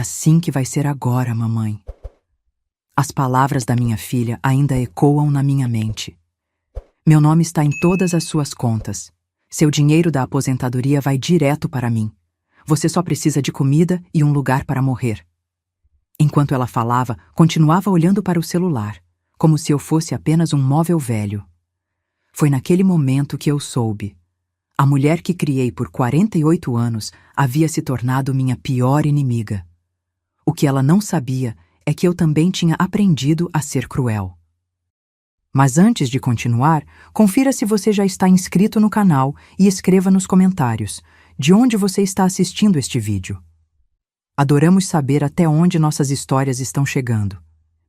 assim que vai ser agora, mamãe. As palavras da minha filha ainda ecoam na minha mente. Meu nome está em todas as suas contas. Seu dinheiro da aposentadoria vai direto para mim. Você só precisa de comida e um lugar para morrer. Enquanto ela falava, continuava olhando para o celular, como se eu fosse apenas um móvel velho. Foi naquele momento que eu soube. A mulher que criei por 48 anos havia se tornado minha pior inimiga. O que ela não sabia é que eu também tinha aprendido a ser cruel. Mas antes de continuar, confira se você já está inscrito no canal e escreva nos comentários de onde você está assistindo este vídeo. Adoramos saber até onde nossas histórias estão chegando.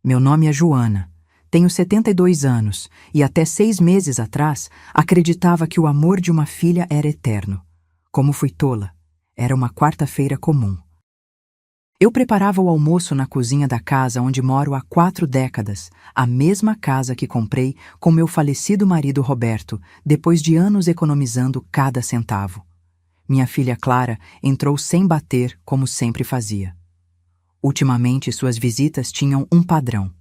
Meu nome é Joana, tenho 72 anos e até 6 meses atrás acreditava que o amor de uma filha era eterno. Como fui tola, era uma quarta-feira comum. Eu preparava o almoço na cozinha da casa onde moro há 4 décadas, a mesma casa que comprei com meu falecido marido Roberto, depois de anos economizando cada centavo. Minha filha Clara entrou sem bater, como sempre fazia. Ultimamente, suas visitas tinham um padrão.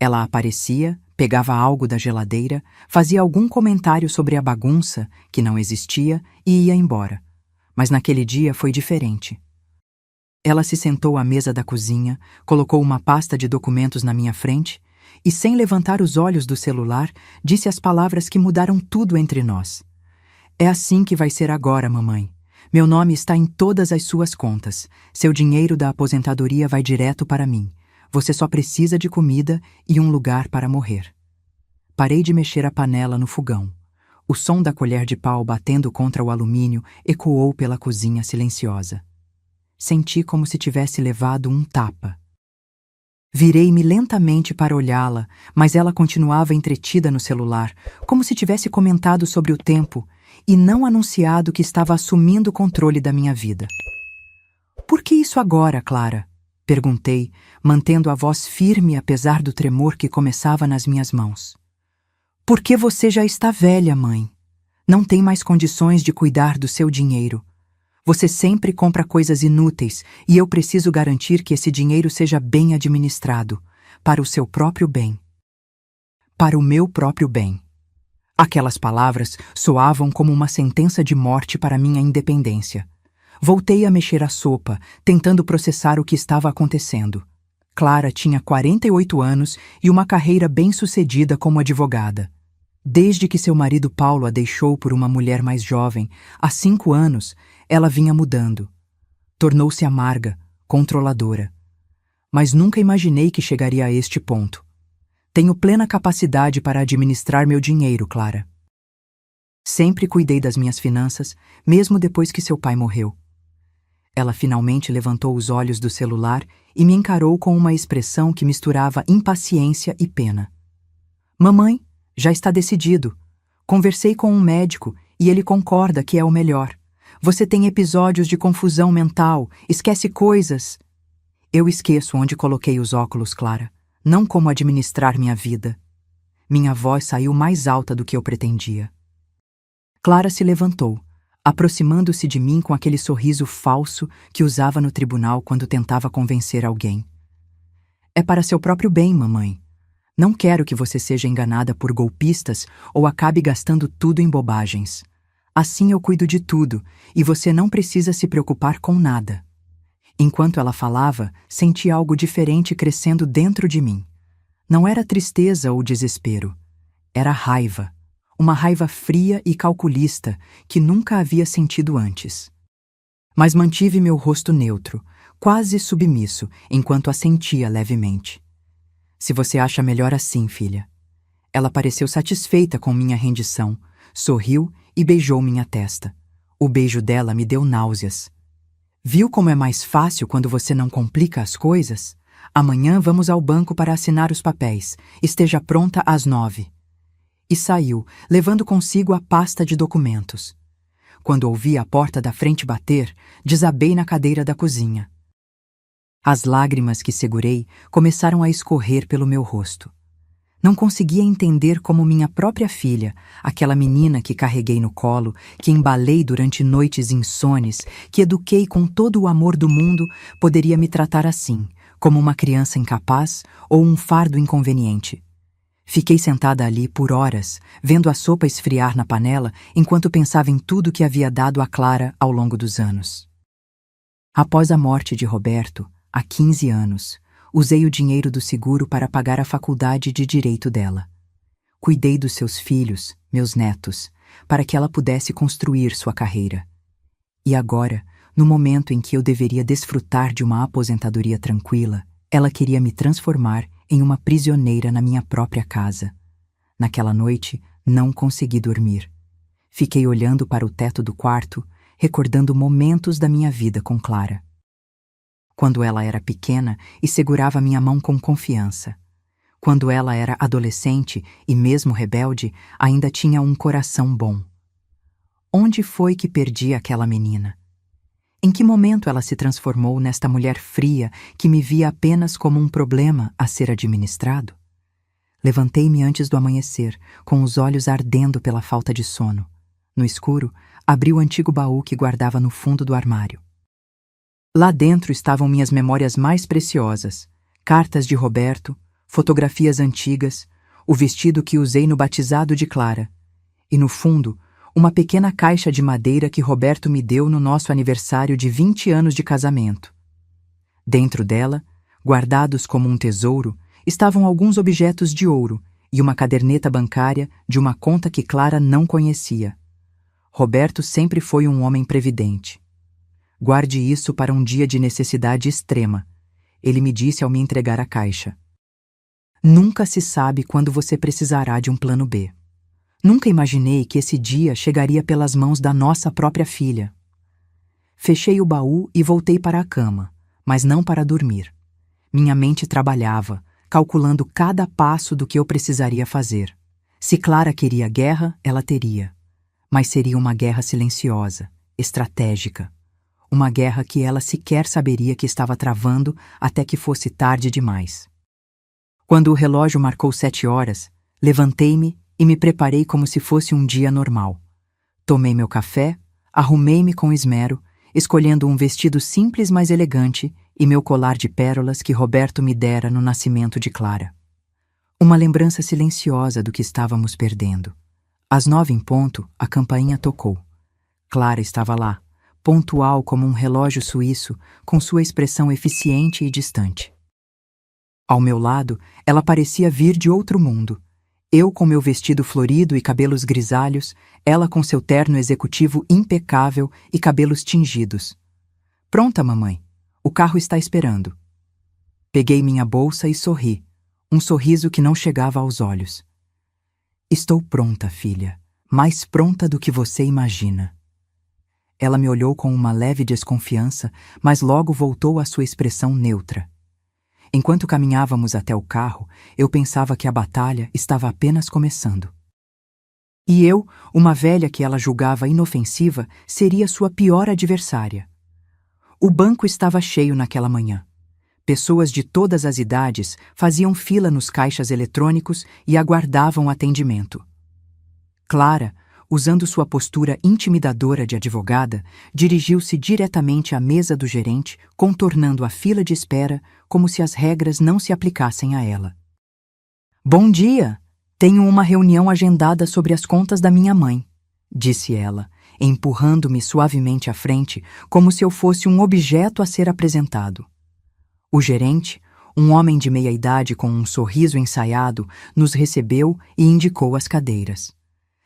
Ela aparecia, pegava algo da geladeira, fazia algum comentário sobre a bagunça, que não existia, e ia embora. Mas naquele dia foi diferente. Ela se sentou à mesa da cozinha, colocou uma pasta de documentos na minha frente e, sem levantar os olhos do celular, disse as palavras que mudaram tudo entre nós. É assim que vai ser agora, mamãe. Meu nome está em todas as suas contas. Seu dinheiro da aposentadoria vai direto para mim. Você só precisa de comida e um lugar para morrer. Parei de mexer a panela no fogão. O som da colher de pau batendo contra o alumínio ecoou pela cozinha silenciosa. Senti como se tivesse levado um tapa. Virei-me lentamente para olhá-la, mas ela continuava entretida no celular, como se tivesse comentado sobre o tempo e não anunciado que estava assumindo o controle da minha vida. Por que isso agora, Clara? Perguntei, mantendo a voz firme apesar do tremor que começava nas minhas mãos. Porque você já está velha, mãe. Não tem mais condições de cuidar do seu dinheiro. Você sempre compra coisas inúteis e eu preciso garantir que esse dinheiro seja bem administrado, para o seu próprio bem. Para o meu próprio bem. Aquelas palavras soavam como uma sentença de morte para minha independência. Voltei a mexer a sopa, tentando processar o que estava acontecendo. Clara tinha 48 anos e uma carreira bem-sucedida como advogada. Desde que seu marido Paulo a deixou por uma mulher mais jovem, há 5 anos, ela vinha mudando. Tornou-se amarga, controladora. Mas nunca imaginei que chegaria a este ponto. Tenho plena capacidade para administrar meu dinheiro, Clara. Sempre cuidei das minhas finanças, mesmo depois que seu pai morreu. Ela finalmente levantou os olhos do celular e me encarou com uma expressão que misturava impaciência e pena. Mamãe, já está decidido. Conversei com um médico e ele concorda que é o melhor. Você tem episódios de confusão mental, esquece coisas. Eu esqueço onde coloquei os óculos, Clara. Não como administrar minha vida. Minha voz saiu mais alta do que eu pretendia. Clara se levantou, aproximando-se de mim com aquele sorriso falso que usava no tribunal quando tentava convencer alguém. É para seu próprio bem, mamãe. Não quero que você seja enganada por golpistas ou acabe gastando tudo em bobagens. Assim eu cuido de tudo e você não precisa se preocupar com nada. Enquanto ela falava, senti algo diferente crescendo dentro de mim. Não era tristeza ou desespero. Era raiva. Uma raiva fria e calculista que nunca havia sentido antes. Mas mantive meu rosto neutro, quase submisso, enquanto assentia levemente. Se você acha melhor assim, filha. Ela pareceu satisfeita com minha rendição, sorriu e beijou minha testa. O beijo dela me deu náuseas. Viu como é mais fácil quando você não complica as coisas? Amanhã vamos ao banco para assinar os papéis. Esteja pronta às 9. E saiu, levando consigo a pasta de documentos. Quando ouvi a porta da frente bater, desabei na cadeira da cozinha. As lágrimas que segurei começaram a escorrer pelo meu rosto. Não conseguia entender como minha própria filha, aquela menina que carreguei no colo, que embalei durante noites insones, que eduquei com todo o amor do mundo, poderia me tratar assim, como uma criança incapaz ou um fardo inconveniente. Fiquei sentada ali por horas, vendo a sopa esfriar na panela, enquanto pensava em tudo que havia dado a Clara ao longo dos anos. Após a morte de Roberto, há 15 anos, usei o dinheiro do seguro para pagar a faculdade de direito dela. Cuidei dos seus filhos, meus netos, para que ela pudesse construir sua carreira. E agora, no momento em que eu deveria desfrutar de uma aposentadoria tranquila, ela queria me transformar em uma prisioneira na minha própria casa. Naquela noite, não consegui dormir. Fiquei olhando para o teto do quarto, recordando momentos da minha vida com Clara. Quando ela era pequena e segurava minha mão com confiança. Quando ela era adolescente e mesmo rebelde, ainda tinha um coração bom. Onde foi que perdi aquela menina? Em que momento ela se transformou nesta mulher fria que me via apenas como um problema a ser administrado? Levantei-me antes do amanhecer, com os olhos ardendo pela falta de sono. No escuro, abri o antigo baú que guardava no fundo do armário. Lá dentro estavam minhas memórias mais preciosas, cartas de Roberto, fotografias antigas, o vestido que usei no batizado de Clara, e no fundo, uma pequena caixa de madeira que Roberto me deu no nosso aniversário de 20 anos de casamento. Dentro dela, guardados como um tesouro, estavam alguns objetos de ouro e uma caderneta bancária de uma conta que Clara não conhecia. Roberto sempre foi um homem previdente. Guarde isso para um dia de necessidade extrema, ele me disse ao me entregar a caixa. Nunca se sabe quando você precisará de um plano B. Nunca imaginei que esse dia chegaria pelas mãos da nossa própria filha. Fechei o baú e voltei para a cama, mas não para dormir. Minha mente trabalhava, calculando cada passo do que eu precisaria fazer. Se Clara queria guerra, ela teria. Mas seria uma guerra silenciosa, estratégica. Uma guerra que ela sequer saberia que estava travando até que fosse tarde demais. Quando o relógio marcou 7 horas, levantei-me e me preparei como se fosse um dia normal. Tomei meu café, arrumei-me com esmero, escolhendo um vestido simples mas elegante e meu colar de pérolas que Roberto me dera no nascimento de Clara. Uma lembrança silenciosa do que estávamos perdendo. Às 9 em ponto, a campainha tocou. Clara estava lá, pontual como um relógio suíço, com sua expressão eficiente e distante. Ao meu lado, ela parecia vir de outro mundo. Eu com meu vestido florido e cabelos grisalhos, ela com seu terno executivo impecável e cabelos tingidos. Pronta, mamãe. O carro está esperando. Peguei minha bolsa e sorri, um sorriso que não chegava aos olhos. Estou pronta, filha, mais pronta do que você imagina. Ela me olhou com uma leve desconfiança, mas logo voltou à sua expressão neutra. Enquanto caminhávamos até o carro, eu pensava que a batalha estava apenas começando. E eu, uma velha que ela julgava inofensiva, seria sua pior adversária. O banco estava cheio naquela manhã. Pessoas de todas as idades faziam fila nos caixas eletrônicos e aguardavam atendimento. Clara, usando sua postura intimidadora de advogada, dirigiu-se diretamente à mesa do gerente, contornando a fila de espera como se as regras não se aplicassem a ela. Bom dia! Tenho uma reunião agendada sobre as contas da minha mãe, disse ela, empurrando-me suavemente à frente, como se eu fosse um objeto a ser apresentado. O gerente, um homem de meia-idade com um sorriso ensaiado, nos recebeu e indicou as cadeiras.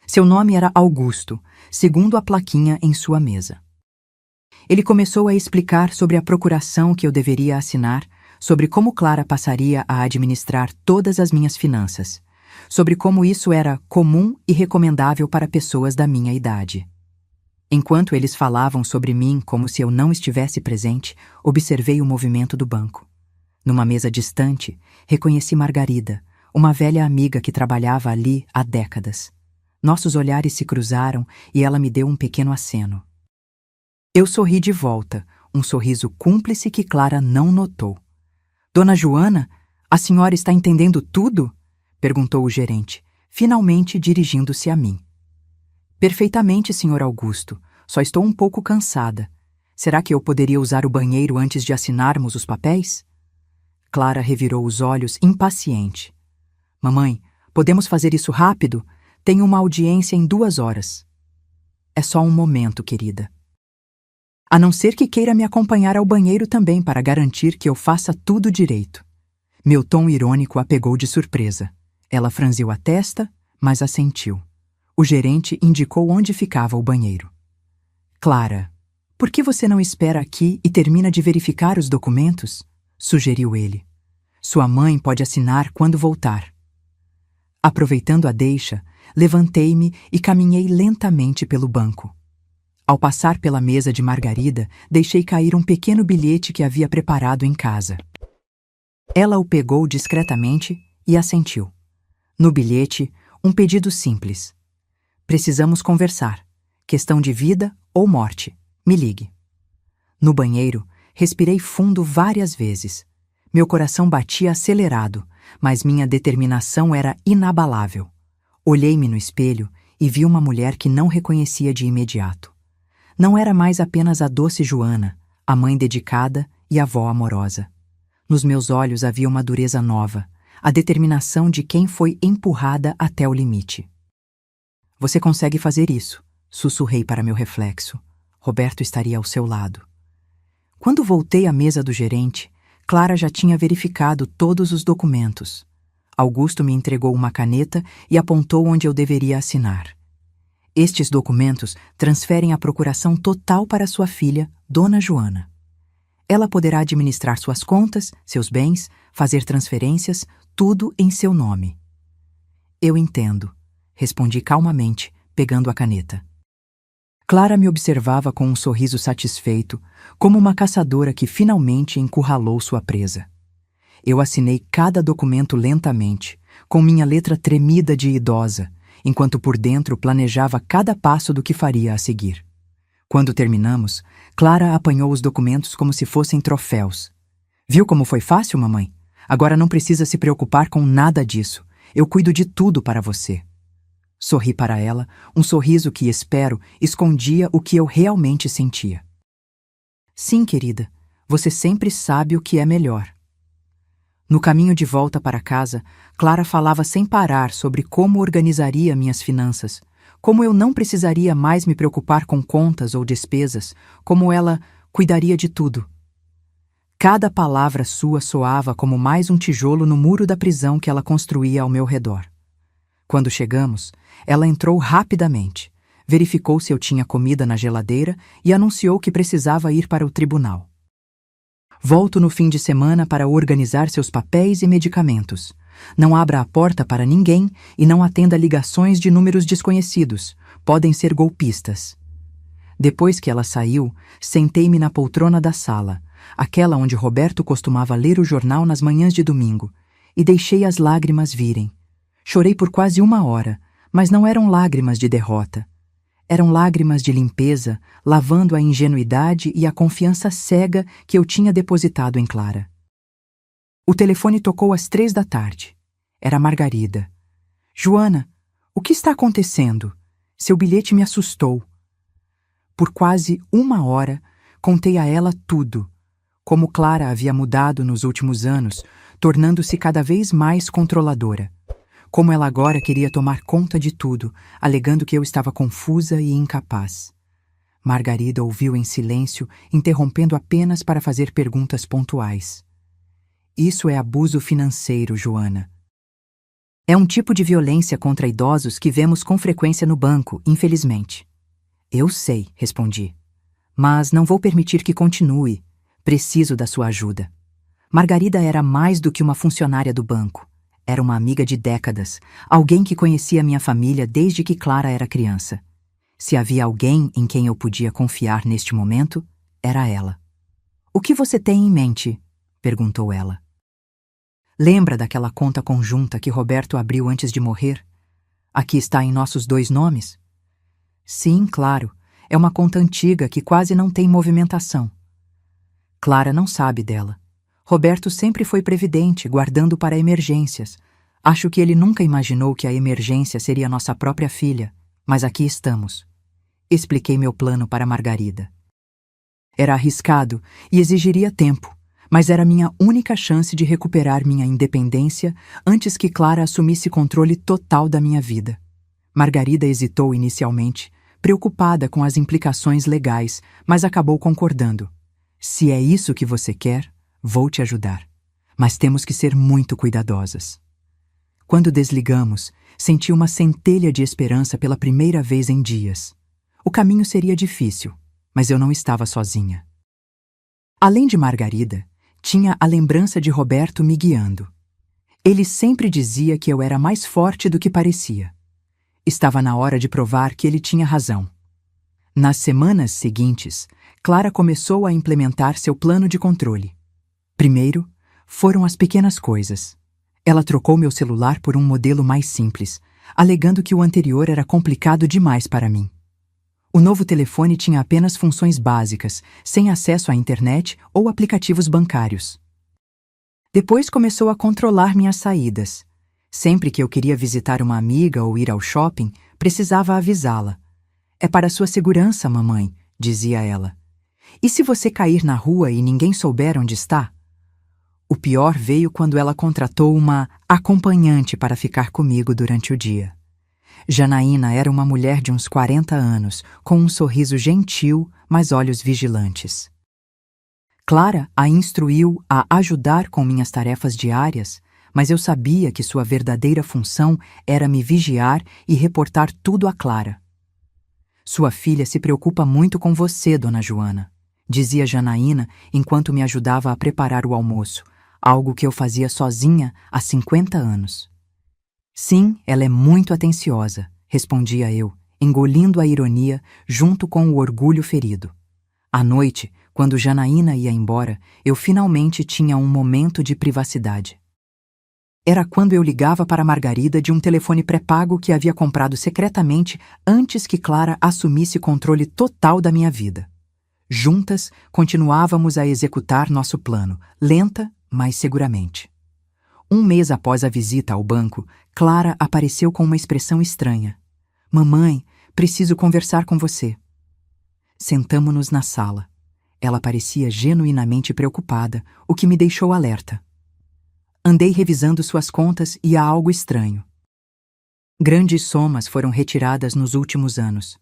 Seu nome era Augusto, segundo a plaquinha em sua mesa. Ele começou a explicar sobre a procuração que eu deveria assinar, sobre como Clara passaria a administrar todas as minhas finanças, sobre como isso era comum e recomendável para pessoas da minha idade. Enquanto eles falavam sobre mim como se eu não estivesse presente, observei o movimento do banco. Numa mesa distante, reconheci Margarida, uma velha amiga que trabalhava ali há décadas. Nossos olhares se cruzaram e ela me deu um pequeno aceno. Eu sorri de volta, um sorriso cúmplice que Clara não notou. Dona Joana, a senhora está entendendo tudo? perguntou o gerente, finalmente dirigindo-se a mim. Perfeitamente, Sr. Augusto. Só estou um pouco cansada. Será que eu poderia usar o banheiro antes de assinarmos os papéis? Clara revirou os olhos, impaciente. Mamãe, podemos fazer isso rápido? Tenho uma audiência em 2 horas. É só um momento, querida. A não ser que queira me acompanhar ao banheiro também para garantir que eu faça tudo direito. Meu tom irônico a pegou de surpresa. Ela franziu a testa, mas assentiu. O gerente indicou onde ficava o banheiro. Clara, por que você não espera aqui e termina de verificar os documentos? Sugeriu ele. Sua mãe pode assinar quando voltar. Aproveitando a deixa, levantei-me e caminhei lentamente pelo banco. Ao passar pela mesa de Margarida, deixei cair um pequeno bilhete que havia preparado em casa. Ela o pegou discretamente e assentiu. No bilhete, um pedido simples. Precisamos conversar. Questão de vida ou morte. Me ligue. No banheiro, respirei fundo várias vezes. Meu coração batia acelerado, mas minha determinação era inabalável. Olhei-me no espelho e vi uma mulher que não reconhecia de imediato. Não era mais apenas a doce Joana, a mãe dedicada e a avó amorosa. Nos meus olhos havia uma dureza nova, a determinação de quem foi empurrada até o limite. Você consegue fazer isso, sussurrei para meu reflexo. Roberto estaria ao seu lado. Quando voltei à mesa do gerente, Clara já tinha verificado todos os documentos. Augusto me entregou uma caneta e apontou onde eu deveria assinar. Estes documentos transferem a procuração total para sua filha, Dona Joana. Ela poderá administrar suas contas, seus bens, fazer transferências, tudo em seu nome. Eu entendo, respondi calmamente, pegando a caneta. Clara me observava com um sorriso satisfeito, como uma caçadora que finalmente encurralou sua presa. Eu assinei cada documento lentamente, com minha letra tremida de idosa, enquanto por dentro planejava cada passo do que faria a seguir. Quando terminamos, Clara apanhou os documentos como se fossem troféus. Viu como foi fácil, mamãe? Agora não precisa se preocupar com nada disso. Eu cuido de tudo para você. Sorri para ela, um sorriso que, espero, escondia o que eu realmente sentia. Sim, querida, você sempre sabe o que é melhor. No caminho de volta para casa, Clara falava sem parar sobre como organizaria minhas finanças, como eu não precisaria mais me preocupar com contas ou despesas, como ela cuidaria de tudo. Cada palavra sua soava como mais um tijolo no muro da prisão que ela construía ao meu redor. Quando chegamos, ela entrou rapidamente, verificou se eu tinha comida na geladeira e anunciou que precisava ir para o tribunal. Volto no fim de semana para organizar seus papéis e medicamentos. Não abra a porta para ninguém e não atenda ligações de números desconhecidos. Podem ser golpistas. Depois que ela saiu, sentei-me na poltrona da sala, aquela onde Roberto costumava ler o jornal nas manhãs de domingo, e deixei as lágrimas virem. Chorei por quase 1 hora, mas não eram lágrimas de derrota. Eram lágrimas de limpeza, lavando a ingenuidade e a confiança cega que eu tinha depositado em Clara. O telefone tocou às 3 da tarde. Era Margarida. Joana, o que está acontecendo? Seu bilhete me assustou. Por quase 1 hora, contei a ela tudo. Como Clara havia mudado nos últimos anos, tornando-se cada vez mais controladora. Como ela agora queria tomar conta de tudo, alegando que eu estava confusa e incapaz. Margarida ouviu em silêncio, interrompendo apenas para fazer perguntas pontuais. Isso é abuso financeiro, Joana. É um tipo de violência contra idosos que vemos com frequência no banco, infelizmente. Eu sei, respondi. Mas não vou permitir que continue. Preciso da sua ajuda. Margarida era mais do que uma funcionária do banco. Era uma amiga de décadas, alguém que conhecia minha família desde que Clara era criança. Se havia alguém em quem eu podia confiar neste momento, era ela. O que você tem em mente? Perguntou ela. Lembra daquela conta conjunta que Roberto abriu antes de morrer? Aqui está em nossos 2 nomes? Sim, claro. É uma conta antiga que quase não tem movimentação. Clara não sabe dela. Roberto sempre foi previdente, guardando para emergências. Acho que ele nunca imaginou que a emergência seria nossa própria filha, mas aqui estamos. Expliquei meu plano para Margarida. Era arriscado e exigiria tempo, mas era minha única chance de recuperar minha independência antes que Clara assumisse controle total da minha vida. Margarida hesitou inicialmente, preocupada com as implicações legais, mas acabou concordando. Se é isso que você quer, vou te ajudar. Mas temos que ser muito cuidadosas. Quando desligamos, senti uma centelha de esperança pela primeira vez em dias. O caminho seria difícil, mas eu não estava sozinha. Além de Margarida, tinha a lembrança de Roberto me guiando. Ele sempre dizia que eu era mais forte do que parecia. Estava na hora de provar que ele tinha razão. Nas semanas seguintes, Clara começou a implementar seu plano de controle. Primeiro, foram as pequenas coisas. Ela trocou meu celular por um modelo mais simples, alegando que o anterior era complicado demais para mim. O novo telefone tinha apenas funções básicas, sem acesso à internet ou aplicativos bancários. Depois começou a controlar minhas saídas. Sempre que eu queria visitar uma amiga ou ir ao shopping, precisava avisá-la. É para sua segurança, mamãe, dizia ela. E se você cair na rua e ninguém souber onde está? O pior veio quando ela contratou uma acompanhante para ficar comigo durante o dia. Janaína era uma mulher de uns 40 anos, com um sorriso gentil, mas olhos vigilantes. Clara a instruiu a ajudar com minhas tarefas diárias, mas eu sabia que sua verdadeira função era me vigiar e reportar tudo a Clara. Sua filha se preocupa muito com você, dona Joana, dizia Janaína enquanto me ajudava a preparar o almoço, algo que eu fazia sozinha há 50 anos. Sim, ela é muito atenciosa, respondia eu, engolindo a ironia junto com o orgulho ferido. À noite, quando Janaína ia embora, eu finalmente tinha um momento de privacidade. Era quando eu ligava para Margarida de um telefone pré-pago que havia comprado secretamente antes que Clara assumisse controle total da minha vida. Juntas, continuávamos a executar nosso plano, lenta, mas seguramente. Um mês após a visita ao banco, Clara apareceu com uma expressão estranha. Mamãe, preciso conversar com você. Sentamo-nos na sala. Ela parecia genuinamente preocupada, o que me deixou alerta. Andei revisando suas contas e há algo estranho. Grandes somas foram retiradas nos últimos anos.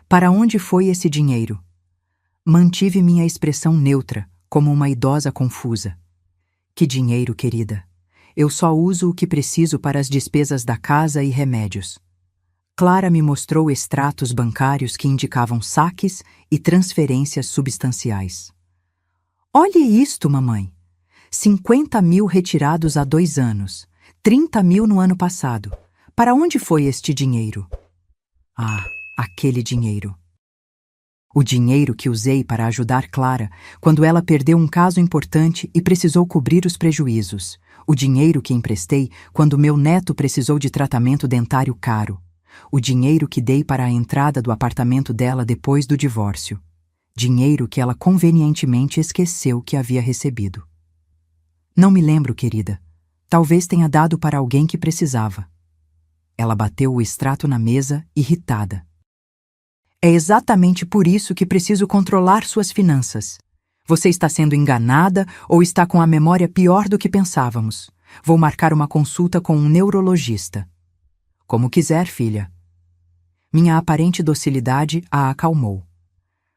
Para onde foi esse dinheiro? Mantive minha expressão neutra, como uma idosa confusa. Que dinheiro, querida? Eu só uso o que preciso para as despesas da casa e remédios. Clara me mostrou extratos bancários que indicavam saques e transferências substanciais. Olhe isto, mamãe. 50 mil retirados há 2 anos, 30 mil no ano passado. Para onde foi este dinheiro? Ah, aquele dinheiro. O dinheiro que usei para ajudar Clara quando ela perdeu um caso importante e precisou cobrir os prejuízos. O dinheiro que emprestei quando meu neto precisou de tratamento dentário caro. O dinheiro que dei para a entrada do apartamento dela depois do divórcio. Dinheiro que ela convenientemente esqueceu que havia recebido. Não me lembro, querida. Talvez tenha dado para alguém que precisava. Ela bateu o extrato na mesa, irritada. É exatamente por isso que preciso controlar suas finanças. Você está sendo enganada ou está com a memória pior do que pensávamos. Vou marcar uma consulta com um neurologista. Como quiser, filha. Minha aparente docilidade a acalmou.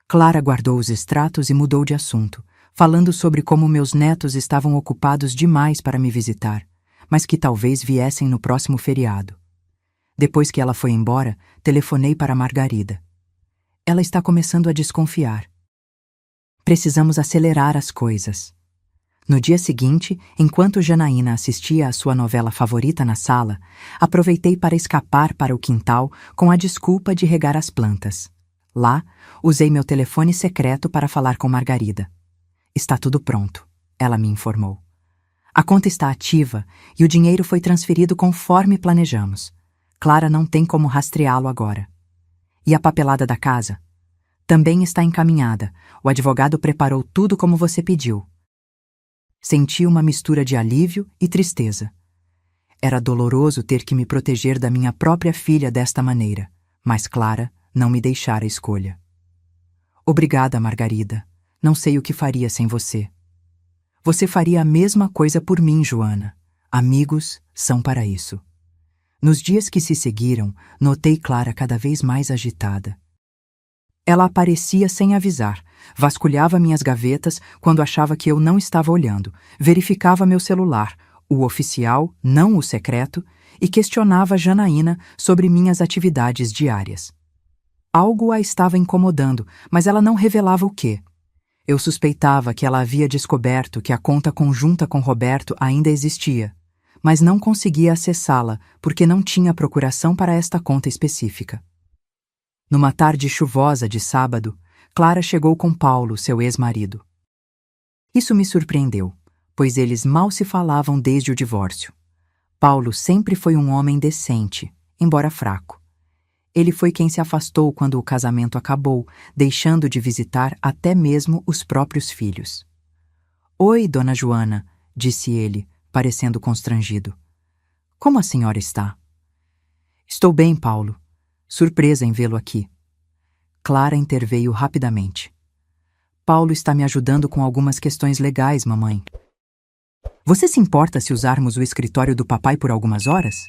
Clara guardou os extratos e mudou de assunto, falando sobre como meus netos estavam ocupados demais para me visitar, mas que talvez viessem no próximo feriado. Depois que ela foi embora, telefonei para Margarida. Ela está começando a desconfiar. Precisamos acelerar as coisas. No dia seguinte, enquanto Janaína assistia à sua novela favorita na sala, aproveitei para escapar para o quintal com a desculpa de regar as plantas. Lá, usei meu telefone secreto para falar com Margarida. Está tudo pronto, ela me informou. A conta está ativa e o dinheiro foi transferido conforme planejamos. Clara não tem como rastreá-lo agora. E a papelada da casa? Também está encaminhada. O advogado preparou tudo como você pediu. Senti uma mistura de alívio e tristeza. Era doloroso ter que me proteger da minha própria filha desta maneira, mas Clara não me deixara escolha. Obrigada, Margarida. Não sei o que faria sem você. Você faria a mesma coisa por mim, Joana. Amigos são para isso. Nos dias que se seguiram, notei Clara cada vez mais agitada. Ela aparecia sem avisar, vasculhava minhas gavetas quando achava que eu não estava olhando, verificava meu celular, o oficial, não o secreto, e questionava Janaína sobre minhas atividades diárias. Algo a estava incomodando, mas ela não revelava o quê. Eu suspeitava que ela havia descoberto que a conta conjunta com Roberto ainda existia, mas não conseguia acessá-la porque não tinha procuração para esta conta específica. Numa tarde chuvosa de sábado, Clara chegou com Paulo, seu ex-marido. Isso me surpreendeu, pois eles mal se falavam desde o divórcio. Paulo sempre foi um homem decente, embora fraco. Ele foi quem se afastou quando o casamento acabou, deixando de visitar até mesmo os próprios filhos. "Oi, dona Joana", disse ele, parecendo constrangido. "Como a senhora está?" "Estou bem, Paulo. Surpresa em vê-lo aqui." Clara interveio rapidamente. "Paulo está me ajudando com algumas questões legais, mamãe." "Você se importa se usarmos o escritório do papai por algumas horas?"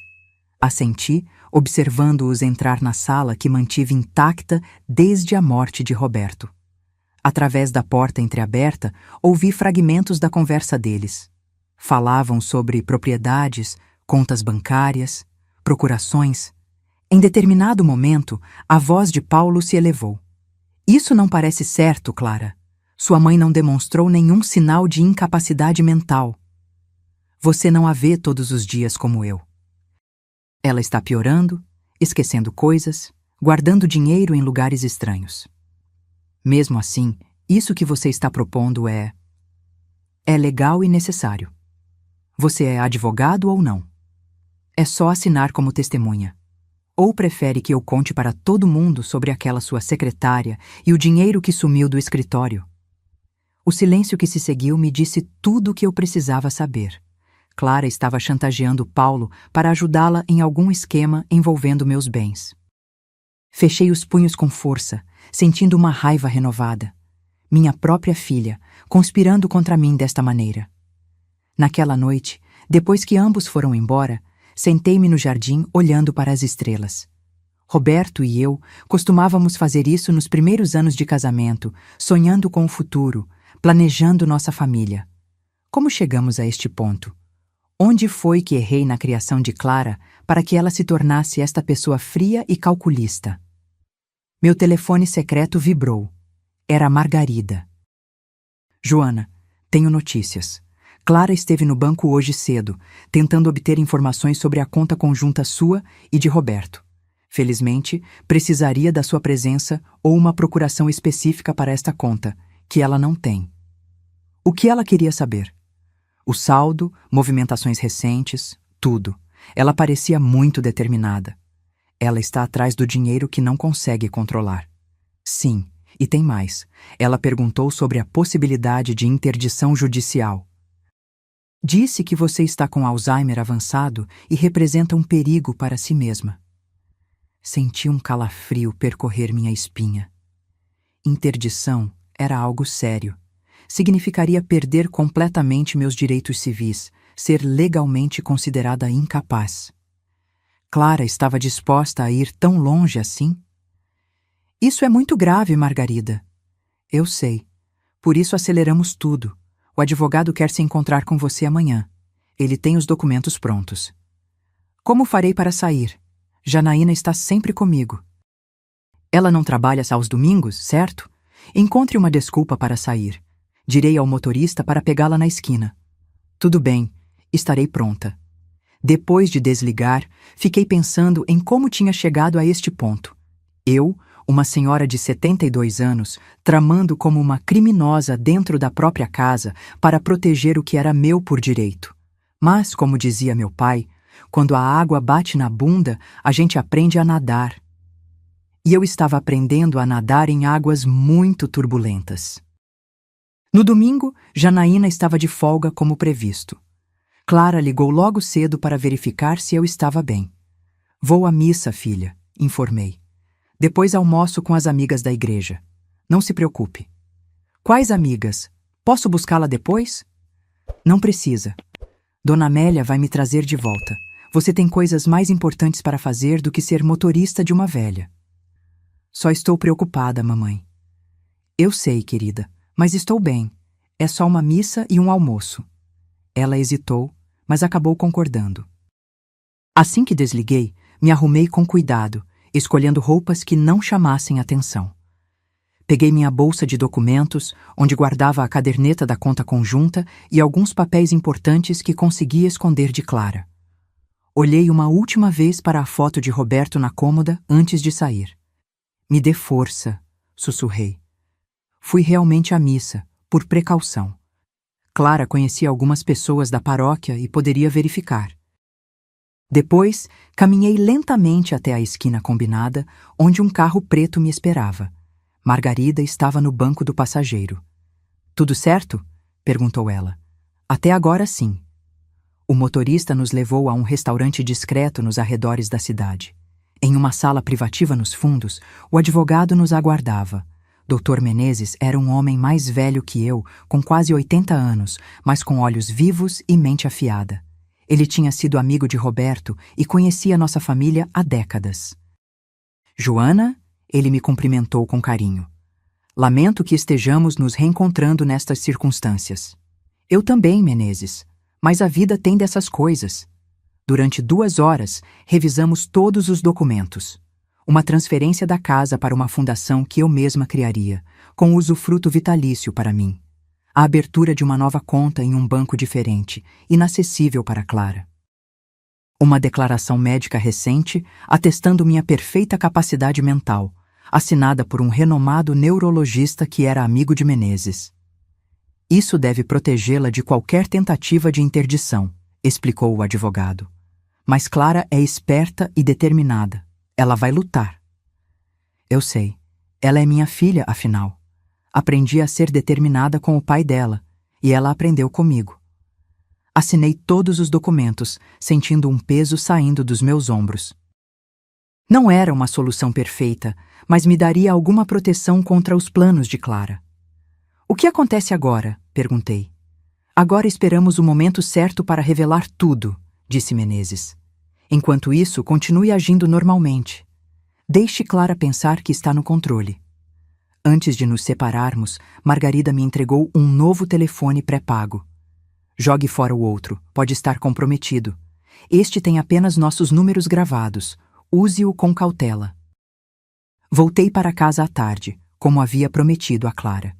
Assenti, observando-os entrar na sala que mantive intacta desde a morte de Roberto. Através da porta entreaberta, ouvi fragmentos da conversa deles. Falavam sobre propriedades, contas bancárias, procurações. Em determinado momento, a voz de Paulo se elevou. "Isso não parece certo, Clara. Sua mãe não demonstrou nenhum sinal de incapacidade mental. Você não a vê todos os dias como eu. Ela está piorando, esquecendo coisas, guardando dinheiro em lugares estranhos. Mesmo assim, isso que você está propondo é legal e necessário. Você é advogado ou não? É só assinar como testemunha. Ou prefere que eu conte para todo mundo sobre aquela sua secretária e o dinheiro que sumiu do escritório?" O silêncio que se seguiu me disse tudo o que eu precisava saber. Clara estava chantageando Paulo para ajudá-la em algum esquema envolvendo meus bens. Fechei os punhos com força, sentindo uma raiva renovada. Minha própria filha, conspirando contra mim desta maneira. Naquela noite, depois que ambos foram embora, sentei-me no jardim olhando para as estrelas. Roberto e eu costumávamos fazer isso nos primeiros anos de casamento, sonhando com o futuro, planejando nossa família. Como chegamos a este ponto? Onde foi que errei na criação de Clara para que ela se tornasse esta pessoa fria e calculista? Meu telefone secreto vibrou. Era Margarida. "Joana, tenho notícias. Clara esteve no banco hoje cedo, tentando obter informações sobre a conta conjunta sua e de Roberto. Felizmente, precisaria da sua presença ou uma procuração específica para esta conta, que ela não tem." O que ela queria saber? O saldo, movimentações recentes, tudo. Ela parecia muito determinada. Ela está atrás do dinheiro que não consegue controlar. Sim, e tem mais. Ela perguntou sobre a possibilidade de interdição judicial. Disse que você está com Alzheimer avançado e representa um perigo para si mesma. Senti um calafrio percorrer minha espinha. Interdição era algo sério. Significaria perder completamente meus direitos civis, ser legalmente considerada incapaz. Clara estava disposta a ir tão longe assim? "Isso é muito grave, Margarida." "Eu sei. Por isso aceleramos tudo. O advogado quer se encontrar com você amanhã. Ele tem os documentos prontos." "Como farei para sair? Janaína está sempre comigo." "Ela não trabalha aos domingos, certo? Encontre uma desculpa para sair. Direi ao motorista para pegá-la na esquina." "Tudo bem, estarei pronta." Depois de desligar, fiquei pensando em como tinha chegado a este ponto. Eu, uma senhora de 72 anos, tramando como uma criminosa dentro da própria casa para proteger o que era meu por direito. Mas, como dizia meu pai, quando a água bate na bunda, a gente aprende a nadar. E eu estava aprendendo a nadar em águas muito turbulentas. No domingo, Janaína estava de folga como previsto. Clara ligou logo cedo para verificar se eu estava bem. Vou à missa, filha, informei. Depois almoço com as amigas da igreja. Não se preocupe. Quais amigas? Posso buscá-la depois? Não precisa. Dona Amélia vai me trazer de volta. Você tem coisas mais importantes para fazer do que ser motorista de uma velha. Só estou preocupada, mamãe. Eu sei, querida, mas estou bem. É só uma missa e um almoço. Ela hesitou, mas acabou concordando. Assim que desliguei, me arrumei com cuidado, escolhendo roupas que não chamassem atenção. Peguei minha bolsa de documentos, onde guardava a caderneta da conta conjunta e alguns papéis importantes que consegui esconder de Clara. Olhei uma última vez para a foto de Roberto na cômoda antes de sair. Me dê força, sussurrei. Fui realmente à missa, por precaução. Clara conhecia algumas pessoas da paróquia e poderia verificar. Depois, caminhei lentamente até a esquina combinada, onde um carro preto me esperava. Margarida estava no banco do passageiro. Tudo certo? Perguntou ela. Até agora, sim. O motorista nos levou a um restaurante discreto nos arredores da cidade. Em uma sala privativa nos fundos, o advogado nos aguardava. Dr. Menezes era um homem mais velho que eu, com quase 80 anos, mas com olhos vivos e mente afiada. Ele tinha sido amigo de Roberto e conhecia nossa família há décadas. Joana, ele me cumprimentou com carinho. Lamento que estejamos nos reencontrando nestas circunstâncias. Eu também, Menezes, mas a vida tem dessas coisas. Durante 2 horas, revisamos todos os documentos. Uma transferência da casa para uma fundação que eu mesma criaria, com usufruto vitalício para mim. A abertura de uma nova conta em um banco diferente, inacessível para Clara. Uma declaração médica recente, atestando minha perfeita capacidade mental, assinada por um renomado neurologista que era amigo de Menezes. Isso deve protegê-la de qualquer tentativa de interdição, explicou o advogado. Mas Clara é esperta e determinada. Ela vai lutar. Eu sei. Ela é minha filha, afinal. Aprendi a ser determinada com o pai dela, e ela aprendeu comigo. Assinei todos os documentos, sentindo um peso saindo dos meus ombros. Não era uma solução perfeita, mas me daria alguma proteção contra os planos de Clara. O que acontece agora? Perguntei. Agora esperamos o momento certo para revelar tudo, disse Menezes. Enquanto isso, continue agindo normalmente. Deixe Clara pensar que está no controle. Antes de nos separarmos, Margarida me entregou um novo telefone pré-pago. Jogue fora o outro, pode estar comprometido. Este tem apenas nossos números gravados. Use-o com cautela. Voltei para casa à tarde, como havia prometido a Clara.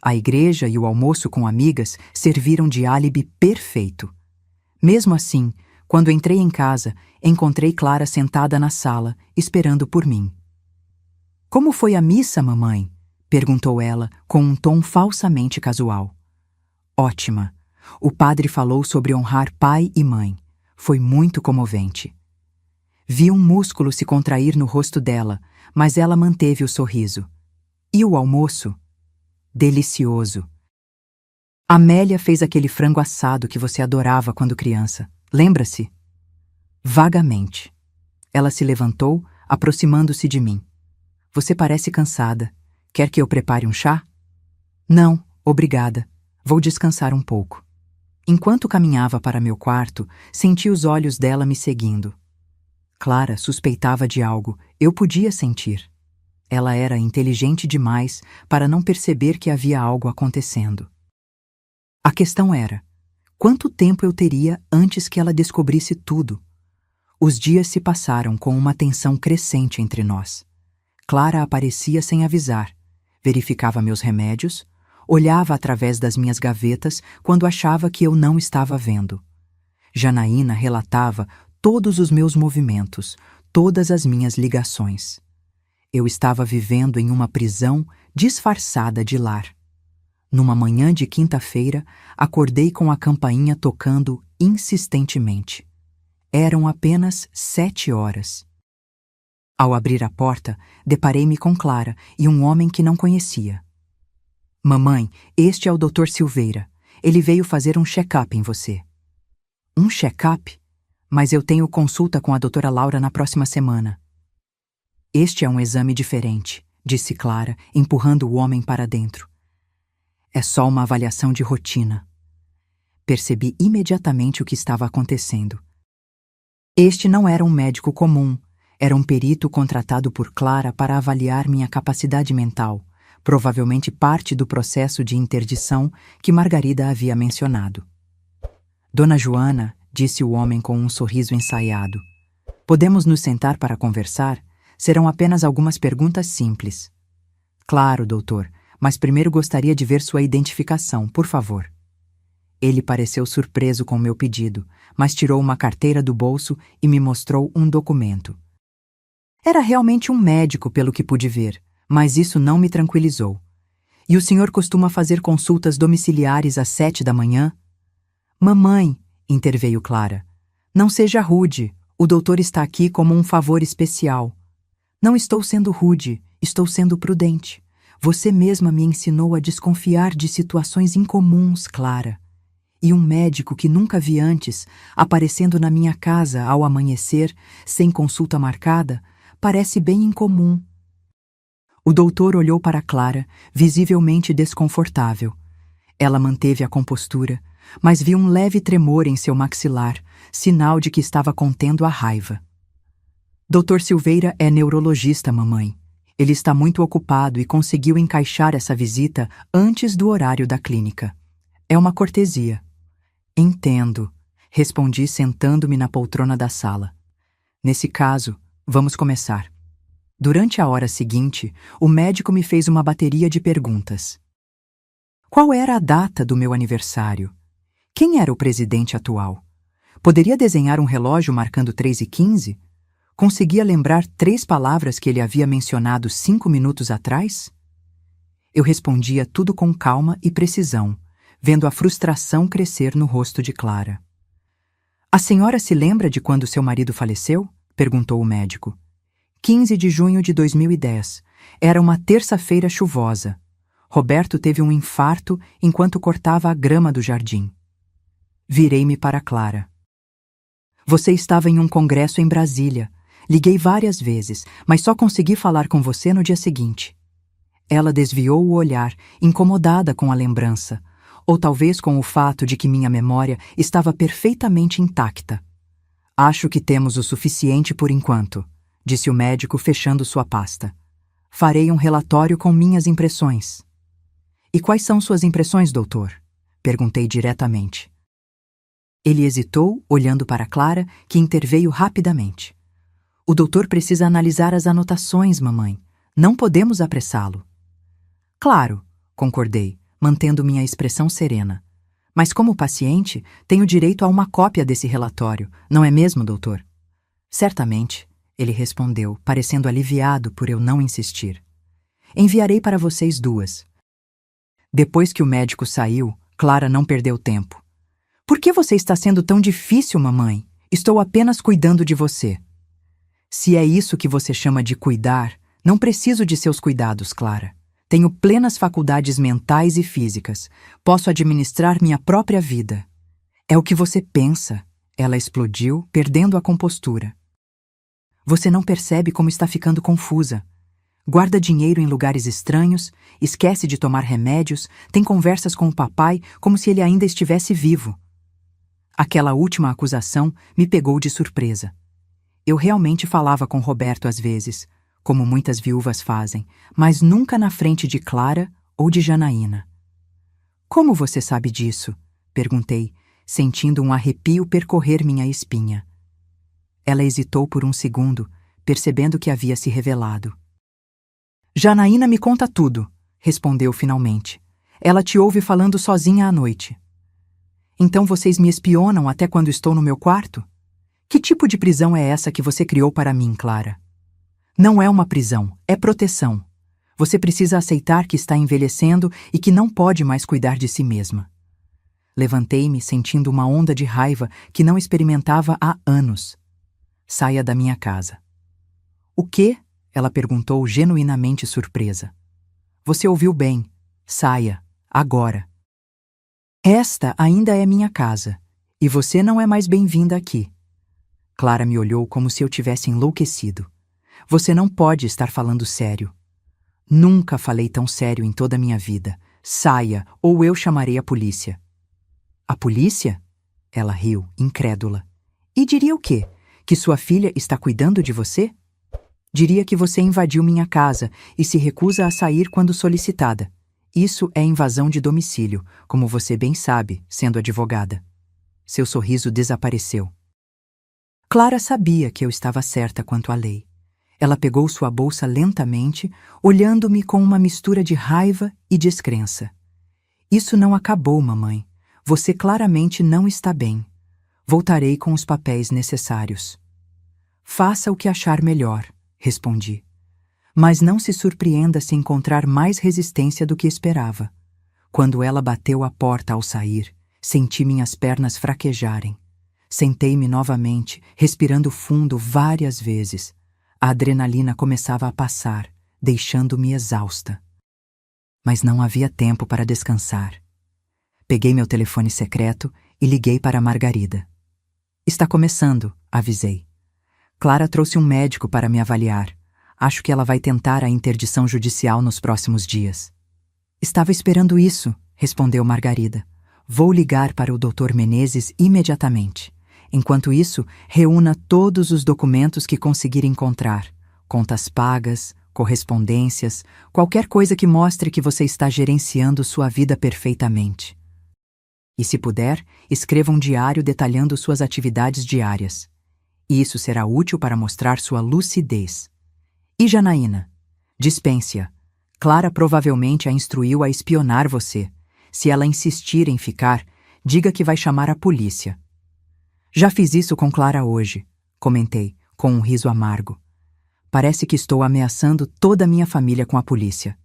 A igreja e o almoço com amigas serviram de álibi perfeito. Mesmo assim, quando entrei em casa, encontrei Clara sentada na sala, esperando por mim. Como foi a missa, mamãe? Perguntou ela, com um tom falsamente casual. Ótima. O padre falou sobre honrar pai e mãe. Foi muito comovente. Vi um músculo se contrair no rosto dela, mas ela manteve o sorriso. E o almoço? Delicioso. Amélia fez aquele frango assado que você adorava quando criança. Lembra-se? Vagamente. Ela se levantou, aproximando-se de mim. Você parece cansada. Quer que eu prepare um chá? Não, obrigada. Vou descansar um pouco. Enquanto caminhava para meu quarto, senti os olhos dela me seguindo. Clara suspeitava de algo, eu podia sentir. Ela era inteligente demais para não perceber que havia algo acontecendo. A questão era: quanto tempo eu teria antes que ela descobrisse tudo? Os dias se passaram com uma tensão crescente entre nós. Clara aparecia sem avisar, verificava meus remédios, olhava através das minhas gavetas quando achava que eu não estava vendo. Janaína relatava todos os meus movimentos, todas as minhas ligações. Eu estava vivendo em uma prisão disfarçada de lar. Numa manhã de quinta-feira, acordei com a campainha tocando insistentemente. Eram apenas 7 horas. Ao abrir a porta, deparei-me com Clara e um homem que não conhecia. Mamãe, este é o Dr. Silveira. Ele veio fazer um check-up em você. Um check-up? Mas eu tenho consulta com a doutora Laura na próxima semana. Este é um exame diferente, disse Clara, empurrando o homem para dentro. É só uma avaliação de rotina. Percebi imediatamente o que estava acontecendo. Este não era um médico comum, era um perito contratado por Clara para avaliar minha capacidade mental, provavelmente parte do processo de interdição que Margarida havia mencionado. Dona Joana, disse o homem com um sorriso ensaiado, podemos nos sentar para conversar? Serão apenas algumas perguntas simples. Claro, doutor, mas primeiro gostaria de ver sua identificação, por favor. Ele pareceu surpreso com meu pedido, mas tirou uma carteira do bolso e me mostrou um documento. Era realmente um médico, pelo que pude ver, mas isso não me tranquilizou. E o senhor costuma fazer consultas domiciliares às 7 da manhã? Mamãe, interveio Clara, não seja rude, o doutor está aqui como um favor especial. Não estou sendo rude, estou sendo prudente. Você mesma me ensinou a desconfiar de situações incomuns, Clara. E um médico que nunca vi antes, aparecendo na minha casa ao amanhecer, sem consulta marcada, parece bem incomum. O doutor olhou para Clara, visivelmente desconfortável. Ela manteve a compostura, mas vi um leve tremor em seu maxilar, sinal de que estava contendo a raiva. Dr. Silveira é neurologista, mamãe. Ele está muito ocupado e conseguiu encaixar essa visita antes do horário da clínica. É uma cortesia. Entendo, respondi sentando-me na poltrona da sala. Nesse caso, vamos começar. Durante a hora seguinte, o médico me fez uma bateria de perguntas. Qual era a data do meu aniversário? Quem era o presidente atual? Poderia desenhar um relógio marcando 3h15? Conseguia lembrar 3 palavras que ele havia mencionado 5 minutos atrás? Eu respondia tudo com calma e precisão, vendo a frustração crescer no rosto de Clara. A senhora se lembra de quando seu marido faleceu? Perguntou o médico. 15 de junho de 2010. Era uma terça-feira chuvosa. Roberto teve um infarto enquanto cortava a grama do jardim. Virei-me para Clara. Você estava em um congresso em Brasília. Liguei várias vezes, mas só consegui falar com você no dia seguinte. Ela desviou o olhar, incomodada com a lembrança, ou talvez com o fato de que minha memória estava perfeitamente intacta. Acho que temos o suficiente por enquanto, disse o médico fechando sua pasta. Farei um relatório com minhas impressões. E quais são suas impressões, doutor? Perguntei diretamente. Ele hesitou, olhando para Clara, que interveio rapidamente. O doutor precisa analisar as anotações, mamãe. Não podemos apressá-lo. Claro, concordei, mantendo minha expressão serena. Mas como paciente, tenho direito a uma cópia desse relatório, não é mesmo, doutor? Certamente, ele respondeu, parecendo aliviado por eu não insistir. Enviarei para vocês 2. Depois que o médico saiu, Clara não perdeu tempo. Por que você está sendo tão difícil, mamãe? Estou apenas cuidando de você. Se é isso que você chama de cuidar, não preciso de seus cuidados, Clara. Tenho plenas faculdades mentais e físicas. Posso administrar minha própria vida. É o que você pensa. Ela explodiu, perdendo a compostura. Você não percebe como está ficando confusa. Guarda dinheiro em lugares estranhos, esquece de tomar remédios, tem conversas com o papai como se ele ainda estivesse vivo. Aquela última acusação me pegou de surpresa. Eu realmente falava com Roberto às vezes, como muitas viúvas fazem, mas nunca na frente de Clara ou de Janaína. Como você sabe disso? Perguntei, sentindo um arrepio percorrer minha espinha. Ela hesitou por um segundo, percebendo que havia se revelado. Janaína me conta tudo, respondeu finalmente. Ela te ouve falando sozinha à noite. Então vocês me espionam até quando estou no meu quarto? Que tipo de prisão é essa que você criou para mim, Clara? Não é uma prisão, é proteção. Você precisa aceitar que está envelhecendo e que não pode mais cuidar de si mesma. Levantei-me, sentindo uma onda de raiva que não experimentava há anos. Saia da minha casa. O quê? Ela perguntou, genuinamente surpresa. Você ouviu bem. Saia, agora. Esta ainda é minha casa. E você não é mais bem-vinda aqui. Clara me olhou como se eu tivesse enlouquecido. Você não pode estar falando sério. Nunca falei tão sério em toda a minha vida. Saia, ou eu chamarei a polícia. A polícia? Ela riu, incrédula. E diria o quê? Que sua filha está cuidando de você? Diria que você invadiu minha casa e se recusa a sair quando solicitada. Isso é invasão de domicílio, como você bem sabe, sendo advogada. Seu sorriso desapareceu. Clara sabia que eu estava certa quanto à lei. Ela pegou sua bolsa lentamente, olhando-me com uma mistura de raiva e descrença. Isso não acabou, mamãe. Você claramente não está bem. Voltarei com os papéis necessários. Faça o que achar melhor, respondi. Mas não se surpreenda se encontrar mais resistência do que esperava. Quando ela bateu a porta ao sair, senti minhas pernas fraquejarem. Sentei-me novamente, respirando fundo várias vezes. A adrenalina começava a passar, deixando-me exausta. Mas não havia tempo para descansar. Peguei meu telefone secreto e liguei para Margarida. Está começando, avisei. Clara trouxe um médico para me avaliar. Acho que ela vai tentar a interdição judicial nos próximos dias. Estava esperando isso, respondeu Margarida. Vou ligar para o Dr. Menezes imediatamente. Enquanto isso, reúna todos os documentos que conseguir encontrar. Contas pagas, correspondências, qualquer coisa que mostre que você está gerenciando sua vida perfeitamente. E se puder, escreva um diário detalhando suas atividades diárias. Isso será útil para mostrar sua lucidez. E Janaína? Dispense-a. Clara provavelmente a instruiu a espionar você. Se ela insistir em ficar, diga que vai chamar a polícia. Já fiz isso com Clara hoje, comentei, com um riso amargo. Parece que estou ameaçando toda a minha família com a polícia.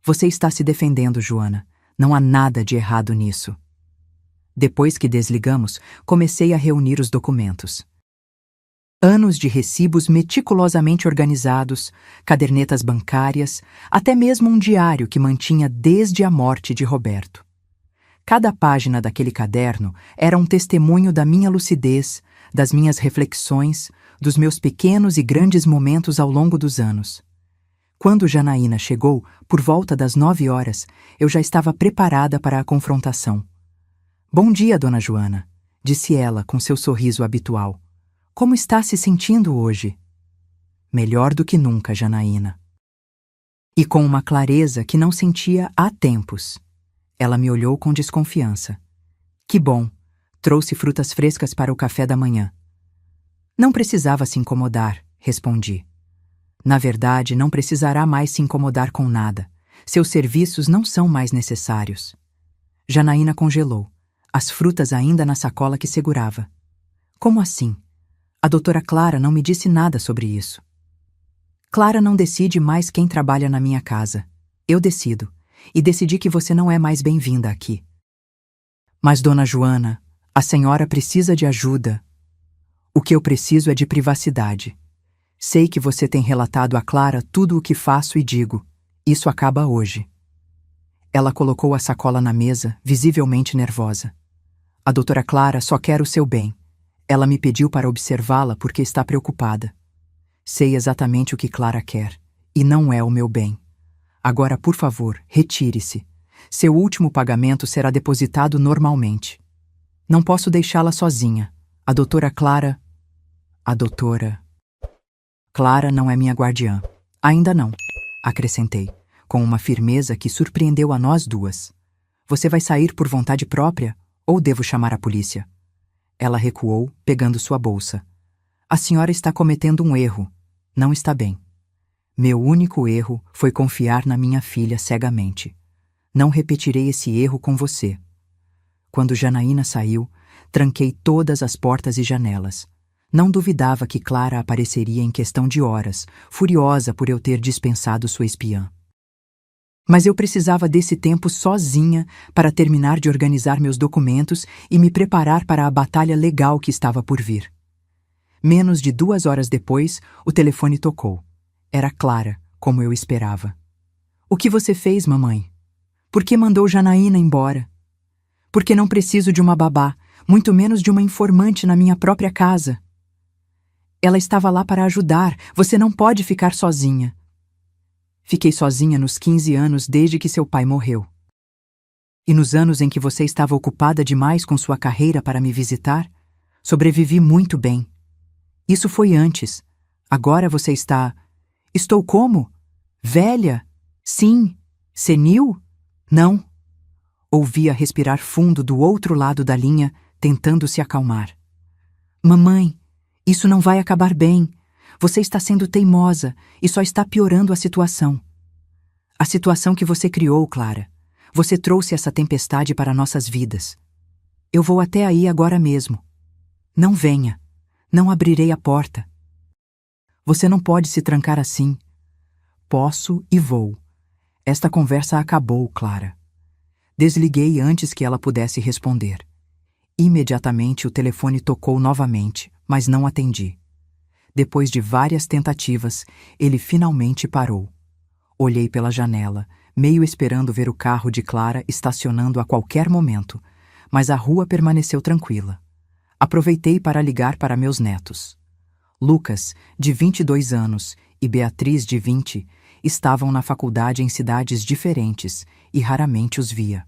Você está se defendendo, Joana. Não há nada de errado nisso. Depois que desligamos, comecei a reunir os documentos. Anos de recibos meticulosamente organizados, cadernetas bancárias, até mesmo um diário que mantinha desde a morte de Roberto. Cada página daquele caderno era um testemunho da minha lucidez, das minhas reflexões, dos meus pequenos e grandes momentos ao longo dos anos. Quando Janaína chegou, por volta das 9 horas, eu já estava preparada para a confrontação. Bom dia, dona Joana, disse ela com seu sorriso habitual. Como está se sentindo hoje? Melhor do que nunca, Janaína. E com uma clareza que não sentia há tempos. Ela me olhou com desconfiança. Que bom, trouxe frutas frescas para o café da manhã. Não precisava se incomodar, respondi. Na verdade, não precisará mais se incomodar com nada. Seus serviços não são mais necessários. Janaína congelou, as frutas ainda na sacola que segurava. Como assim? A doutora Clara não me disse nada sobre isso. Clara não decide mais quem trabalha na minha casa. Eu decido. E decidi que você não é mais bem-vinda aqui. Mas, dona Joana, a senhora precisa de ajuda. O que eu preciso é de privacidade. Sei que você tem relatado a Clara tudo o que faço e digo. Isso acaba hoje. Ela colocou a sacola na mesa, visivelmente nervosa. A doutora Clara só quer o seu bem. Ela me pediu para observá-la porque está preocupada. Sei exatamente o que Clara quer, e não é o meu bem. Agora, por favor, retire-se. Seu último pagamento será depositado normalmente. Não posso deixá-la sozinha. A doutora Clara... A doutora... Clara não é minha guardiã. Ainda não, acrescentei, com uma firmeza que surpreendeu a nós duas. Você vai sair por vontade própria ou devo chamar a polícia? Ela recuou, pegando sua bolsa. A senhora está cometendo um erro. Não está bem. Meu único erro foi confiar na minha filha cegamente. Não repetirei esse erro com você. Quando Janaína saiu, tranquei todas as portas e janelas. Não duvidava que Clara apareceria em questão de horas, furiosa por eu ter dispensado sua espiã. Mas eu precisava desse tempo sozinha para terminar de organizar meus documentos e me preparar para a batalha legal que estava por vir. Menos de 2 horas depois, o telefone tocou. Era Clara, como eu esperava. O que você fez, mamãe? Por que mandou Janaína embora? Porque não preciso de uma babá. muito menos de uma informante na minha própria casa. Ela estava lá para ajudar. Você não pode ficar sozinha. Fiquei sozinha nos 15 anos desde que seu pai morreu. E nos anos em que você estava ocupada demais com sua carreira para me visitar, sobrevivi muito bem. Isso foi antes. Agora você está... Estou como? Velha? Sim. Senil? Não. Ouvia respirar fundo do outro lado da linha, tentando se acalmar. Mamãe, isso não vai acabar bem. Você está sendo teimosa e só está piorando a situação. A situação que você criou, Clara. Você trouxe essa tempestade para nossas vidas. Eu vou até aí agora mesmo. Não venha. Não abrirei a porta. Você não pode se trancar assim. Posso e vou. Esta conversa acabou, Clara. Desliguei antes que ela pudesse responder. Imediatamente o telefone tocou novamente, mas não atendi. Depois de várias tentativas, ele finalmente parou. Olhei pela janela, meio esperando ver o carro de Clara estacionando a qualquer momento, mas a rua permaneceu tranquila. Aproveitei para ligar para meus netos. Lucas, de 22 anos, e Beatriz, de 20, estavam na faculdade em cidades diferentes e raramente os via.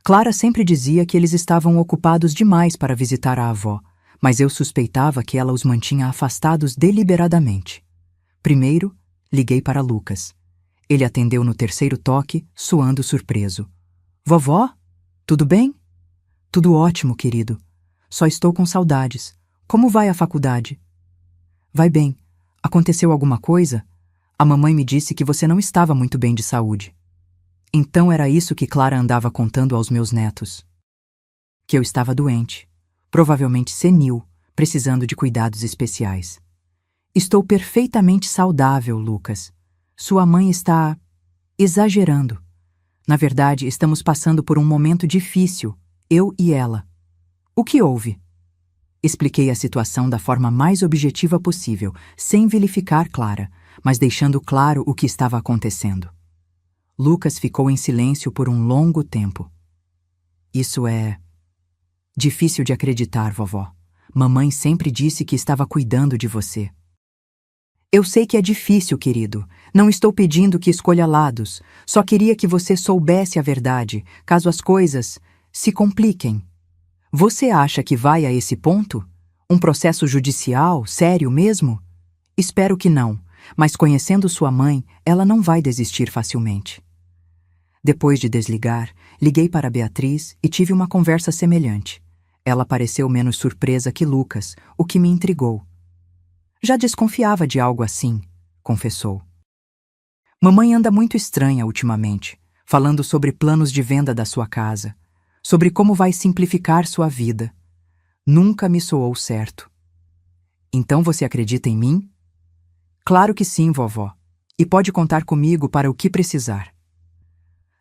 Clara sempre dizia que eles estavam ocupados demais para visitar a avó, mas eu suspeitava que ela os mantinha afastados deliberadamente. Primeiro, liguei para Lucas. Ele atendeu no terceiro toque, suando surpreso. Vovó? Tudo bem? Tudo ótimo, querido. Só estou com saudades. Como vai a faculdade? Vai bem. Aconteceu alguma coisa? A mamãe me disse que você não estava muito bem de saúde. Então era isso que Clara andava contando aos meus netos. Que eu estava doente, provavelmente senil, precisando de cuidados especiais. Estou perfeitamente saudável, Lucas. Sua mãe está... exagerando. Na verdade, estamos passando por um momento difícil, eu e ela. O que houve? Expliquei a situação da forma mais objetiva possível, sem vilificar Clara, mas deixando claro o que estava acontecendo. Lucas ficou em silêncio por um longo tempo. Isso é... difícil de acreditar, vovó. Mamãe sempre disse que estava cuidando de você. Eu sei que é difícil, querido. Não estou pedindo que escolha lados. Só queria que você soubesse a verdade, caso as coisas se compliquem. Você acha que vai a esse ponto? Um processo judicial, sério mesmo? Espero que não, mas conhecendo sua mãe, ela não vai desistir facilmente. Depois de desligar, liguei para Beatriz e tive uma conversa semelhante. Ela pareceu menos surpresa que Lucas, o que me intrigou. Já desconfiava de algo assim, confessou. Mamãe anda muito estranha ultimamente, falando sobre planos de venda da sua casa, sobre como vai simplificar sua vida. Nunca me soou certo. Então você acredita em mim? Claro que sim, vovó. E pode contar comigo para o que precisar.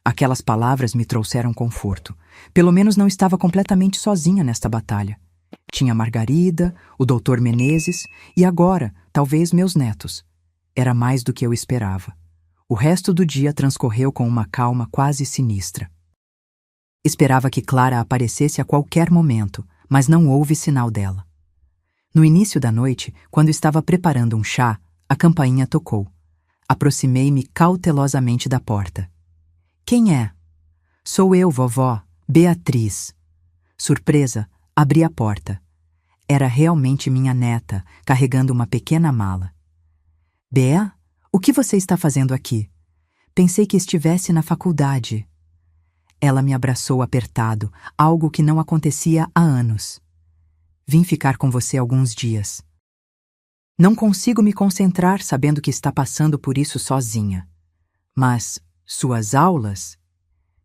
Aquelas palavras me trouxeram conforto. Pelo menos não estava completamente sozinha nesta batalha. Tinha Margarida, o Dr. Menezes e agora, talvez, meus netos. Era mais do que eu esperava. O resto do dia transcorreu com uma calma quase sinistra. Esperava que Clara aparecesse a qualquer momento, mas não houve sinal dela. No início da noite, quando estava preparando um chá, a campainha tocou. Aproximei-me cautelosamente da porta. Quem é? Sou eu, vovó, Beatriz. Surpresa, abri a porta. Era realmente minha neta, carregando uma pequena mala. Bea, o que você está fazendo aqui? Pensei que estivesse na faculdade. Ela me abraçou apertado, algo que não acontecia há anos. Vim ficar com você alguns dias. Não consigo me concentrar sabendo que está passando por isso sozinha. Mas suas aulas?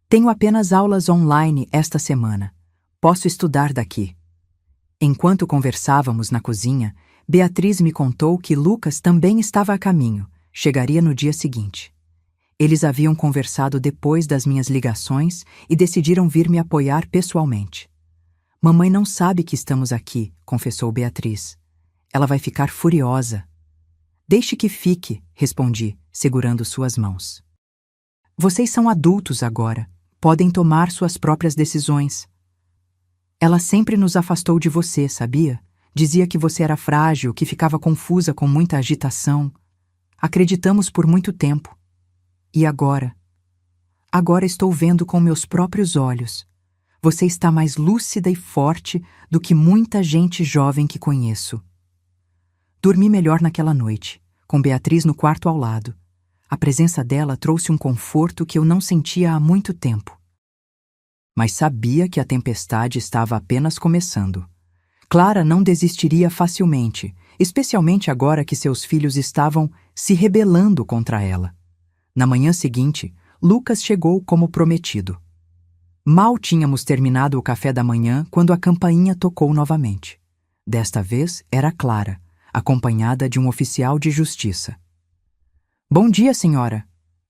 Tenho apenas aulas online esta semana. Posso estudar daqui. Enquanto conversávamos na cozinha, Beatriz me contou que Lucas também estava a caminho, chegaria no dia seguinte. Eles haviam conversado depois das minhas ligações e decidiram vir me apoiar pessoalmente. Mamãe não sabe que estamos aqui, confessou Beatriz. Ela vai ficar furiosa. Deixe que fique, respondi, segurando suas mãos. Vocês são adultos agora. Podem tomar suas próprias decisões. Ela sempre nos afastou de você, sabia? Dizia que você era frágil, que ficava confusa com muita agitação. Acreditamos por muito tempo. E agora? Agora estou vendo com meus próprios olhos. Você está mais lúcida e forte do que muita gente jovem que conheço. Dormi melhor naquela noite, com Beatriz no quarto ao lado. A presença dela trouxe um conforto que eu não sentia há muito tempo. Mas sabia que a tempestade estava apenas começando. Clara não desistiria facilmente, especialmente agora que seus filhos estavam se rebelando contra ela. Na manhã seguinte, Lucas chegou como prometido. Mal tínhamos terminado o café da manhã quando a campainha tocou novamente. Desta vez era Clara, acompanhada de um oficial de justiça. "Bom dia, senhora",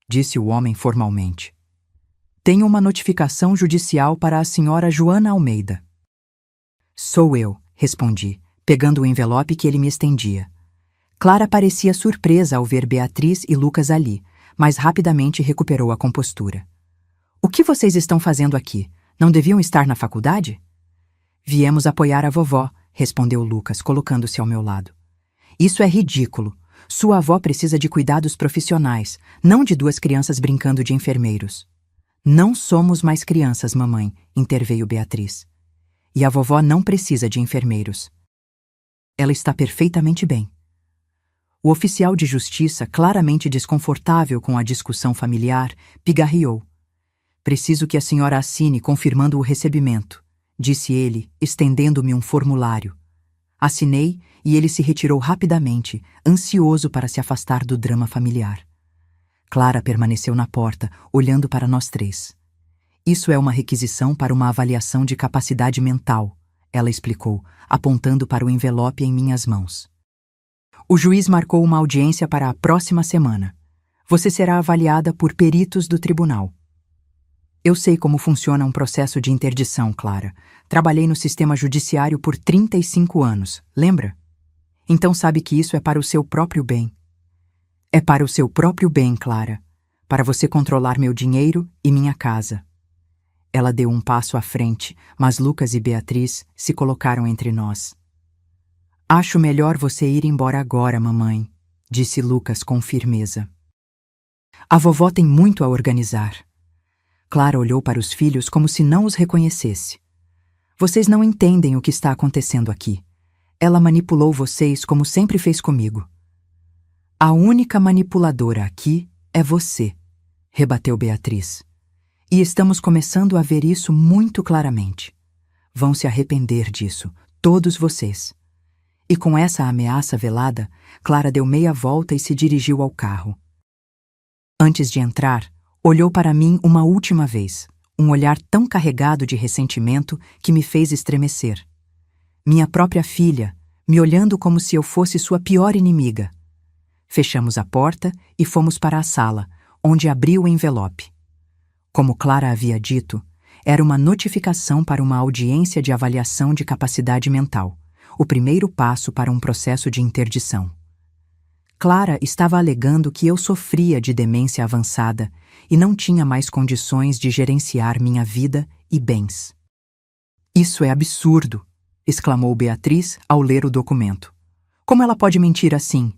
disse o homem formalmente. "Tenho uma notificação judicial para a senhora Joana Almeida." "Sou eu", respondi, pegando o envelope que ele me estendia. Clara parecia surpresa ao ver Beatriz e Lucas ali, mas rapidamente recuperou a compostura. "O que vocês estão fazendo aqui? Não deviam estar na faculdade?" "Viemos apoiar a vovó", respondeu Lucas, colocando-se ao meu lado. "Isso é ridículo. Sua avó precisa de cuidados profissionais, não de duas crianças brincando de enfermeiros." "Não somos mais crianças, mamãe", interveio Beatriz. "E a vovó não precisa de enfermeiros. Ela está perfeitamente bem." O oficial de justiça, claramente desconfortável com a discussão familiar, pigarreou. "Preciso que a senhora assine confirmando o recebimento", disse ele, estendendo-me um formulário. Assinei e ele se retirou rapidamente, ansioso para se afastar do drama familiar. Clara permaneceu na porta, olhando para nós três. "Isso é uma requisição para uma avaliação de capacidade mental", ela explicou, apontando para o envelope em minhas mãos. "O juiz marcou uma audiência para a próxima semana. Você será avaliada por peritos do tribunal." "Eu sei como funciona um processo de interdição, Clara. Trabalhei no sistema judiciário por 35 anos, lembra? Então sabe que isso é para o seu próprio bem." "É para o seu próprio bem, Clara. Para você controlar meu dinheiro e minha casa." Ela deu um passo à frente, mas Lucas e Beatriz se colocaram entre nós. "Acho melhor você ir embora agora, mamãe", disse Lucas com firmeza. "A vovó tem muito a organizar." Clara olhou para os filhos como se não os reconhecesse. "Vocês não entendem o que está acontecendo aqui. Ela manipulou vocês como sempre fez comigo." "A única manipuladora aqui é você", rebateu Beatriz. "E estamos começando a ver isso muito claramente. Vão se arrepender disso, todos vocês." E com essa ameaça velada, Clara deu meia volta e se dirigiu ao carro. Antes de entrar, olhou para mim uma última vez, um olhar tão carregado de ressentimento que me fez estremecer. Minha própria filha, me olhando como se eu fosse sua pior inimiga. Fechamos a porta e fomos para a sala, onde abri o envelope. Como Clara havia dito, era uma notificação para uma audiência de avaliação de capacidade mental, o primeiro passo para um processo de interdição. Clara estava alegando que eu sofria de demência avançada e não tinha mais condições de gerenciar minha vida e bens. "Isso é absurdo", exclamou Beatriz ao ler o documento. "Como ela pode mentir assim?"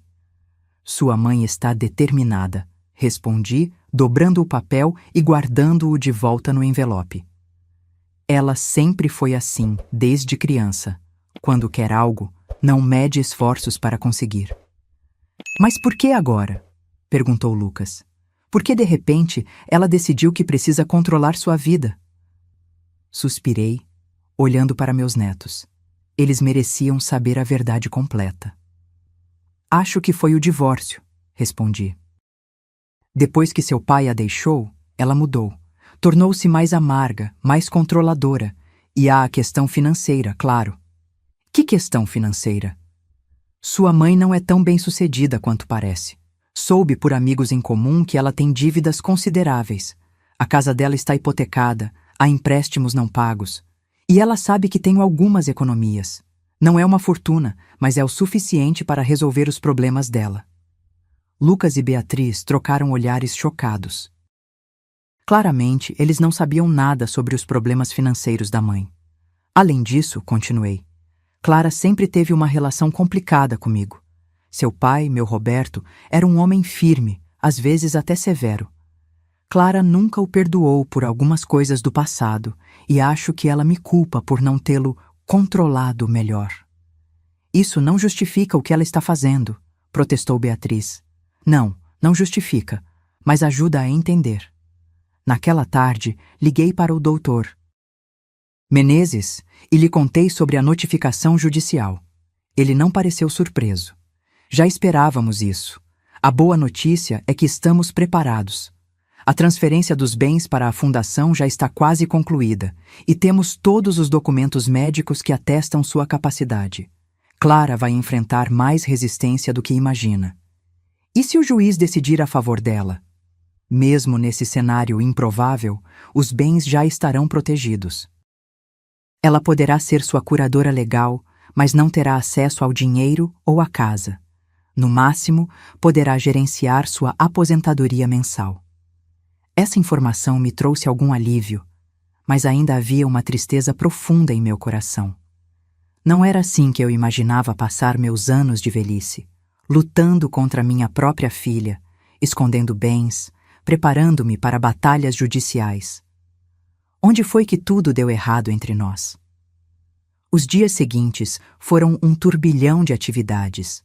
"Sua mãe está determinada", respondi, dobrando o papel e guardando-o de volta no envelope. "Ela sempre foi assim, desde criança. Quando quer algo, não mede esforços para conseguir." "Mas por que agora?" perguntou Lucas. "Por que de repente ela decidiu que precisa controlar sua vida?" Suspirei, olhando para meus netos. Eles mereciam saber a verdade completa. "Acho que foi o divórcio", respondi. "Depois que seu pai a deixou, ela mudou. Tornou-se mais amarga, mais controladora. E há a questão financeira, claro." "Que questão financeira?" "Sua mãe não é tão bem-sucedida quanto parece. Soube por amigos em comum que ela tem dívidas consideráveis. A casa dela está hipotecada, há empréstimos não pagos. E ela sabe que tenho algumas economias. Não é uma fortuna, mas é o suficiente para resolver os problemas dela." Lucas e Beatriz trocaram olhares chocados. Claramente, eles não sabiam nada sobre os problemas financeiros da mãe. Além disso, continuei, Clara sempre teve uma relação complicada comigo. Seu pai, meu Roberto, era um homem firme, às vezes até severo. Clara nunca o perdoou por algumas coisas do passado e acho que ela me culpa por não tê-lo controlado melhor. Isso não justifica o que ela está fazendo, protestou Beatriz. Não, não justifica, mas ajuda a entender. Naquela tarde, liguei para o doutor Menezes e lhe contei sobre a notificação judicial. Ele não pareceu surpreso. Já esperávamos isso. A boa notícia é que estamos preparados. A transferência dos bens para a fundação já está quase concluída e temos todos os documentos médicos que atestam sua capacidade. Clara vai enfrentar mais resistência do que imagina. E se o juiz decidir a favor dela? Mesmo nesse cenário improvável, os bens já estarão protegidos. Ela poderá ser sua curadora legal, mas não terá acesso ao dinheiro ou à casa. No máximo, poderá gerenciar sua aposentadoria mensal. Essa informação me trouxe algum alívio, mas ainda havia uma tristeza profunda em meu coração. Não era assim que eu imaginava passar meus anos de velhice, lutando contra minha própria filha, escondendo bens, preparando-me para batalhas judiciais. Onde foi que tudo deu errado entre nós? Os dias seguintes foram um turbilhão de atividades.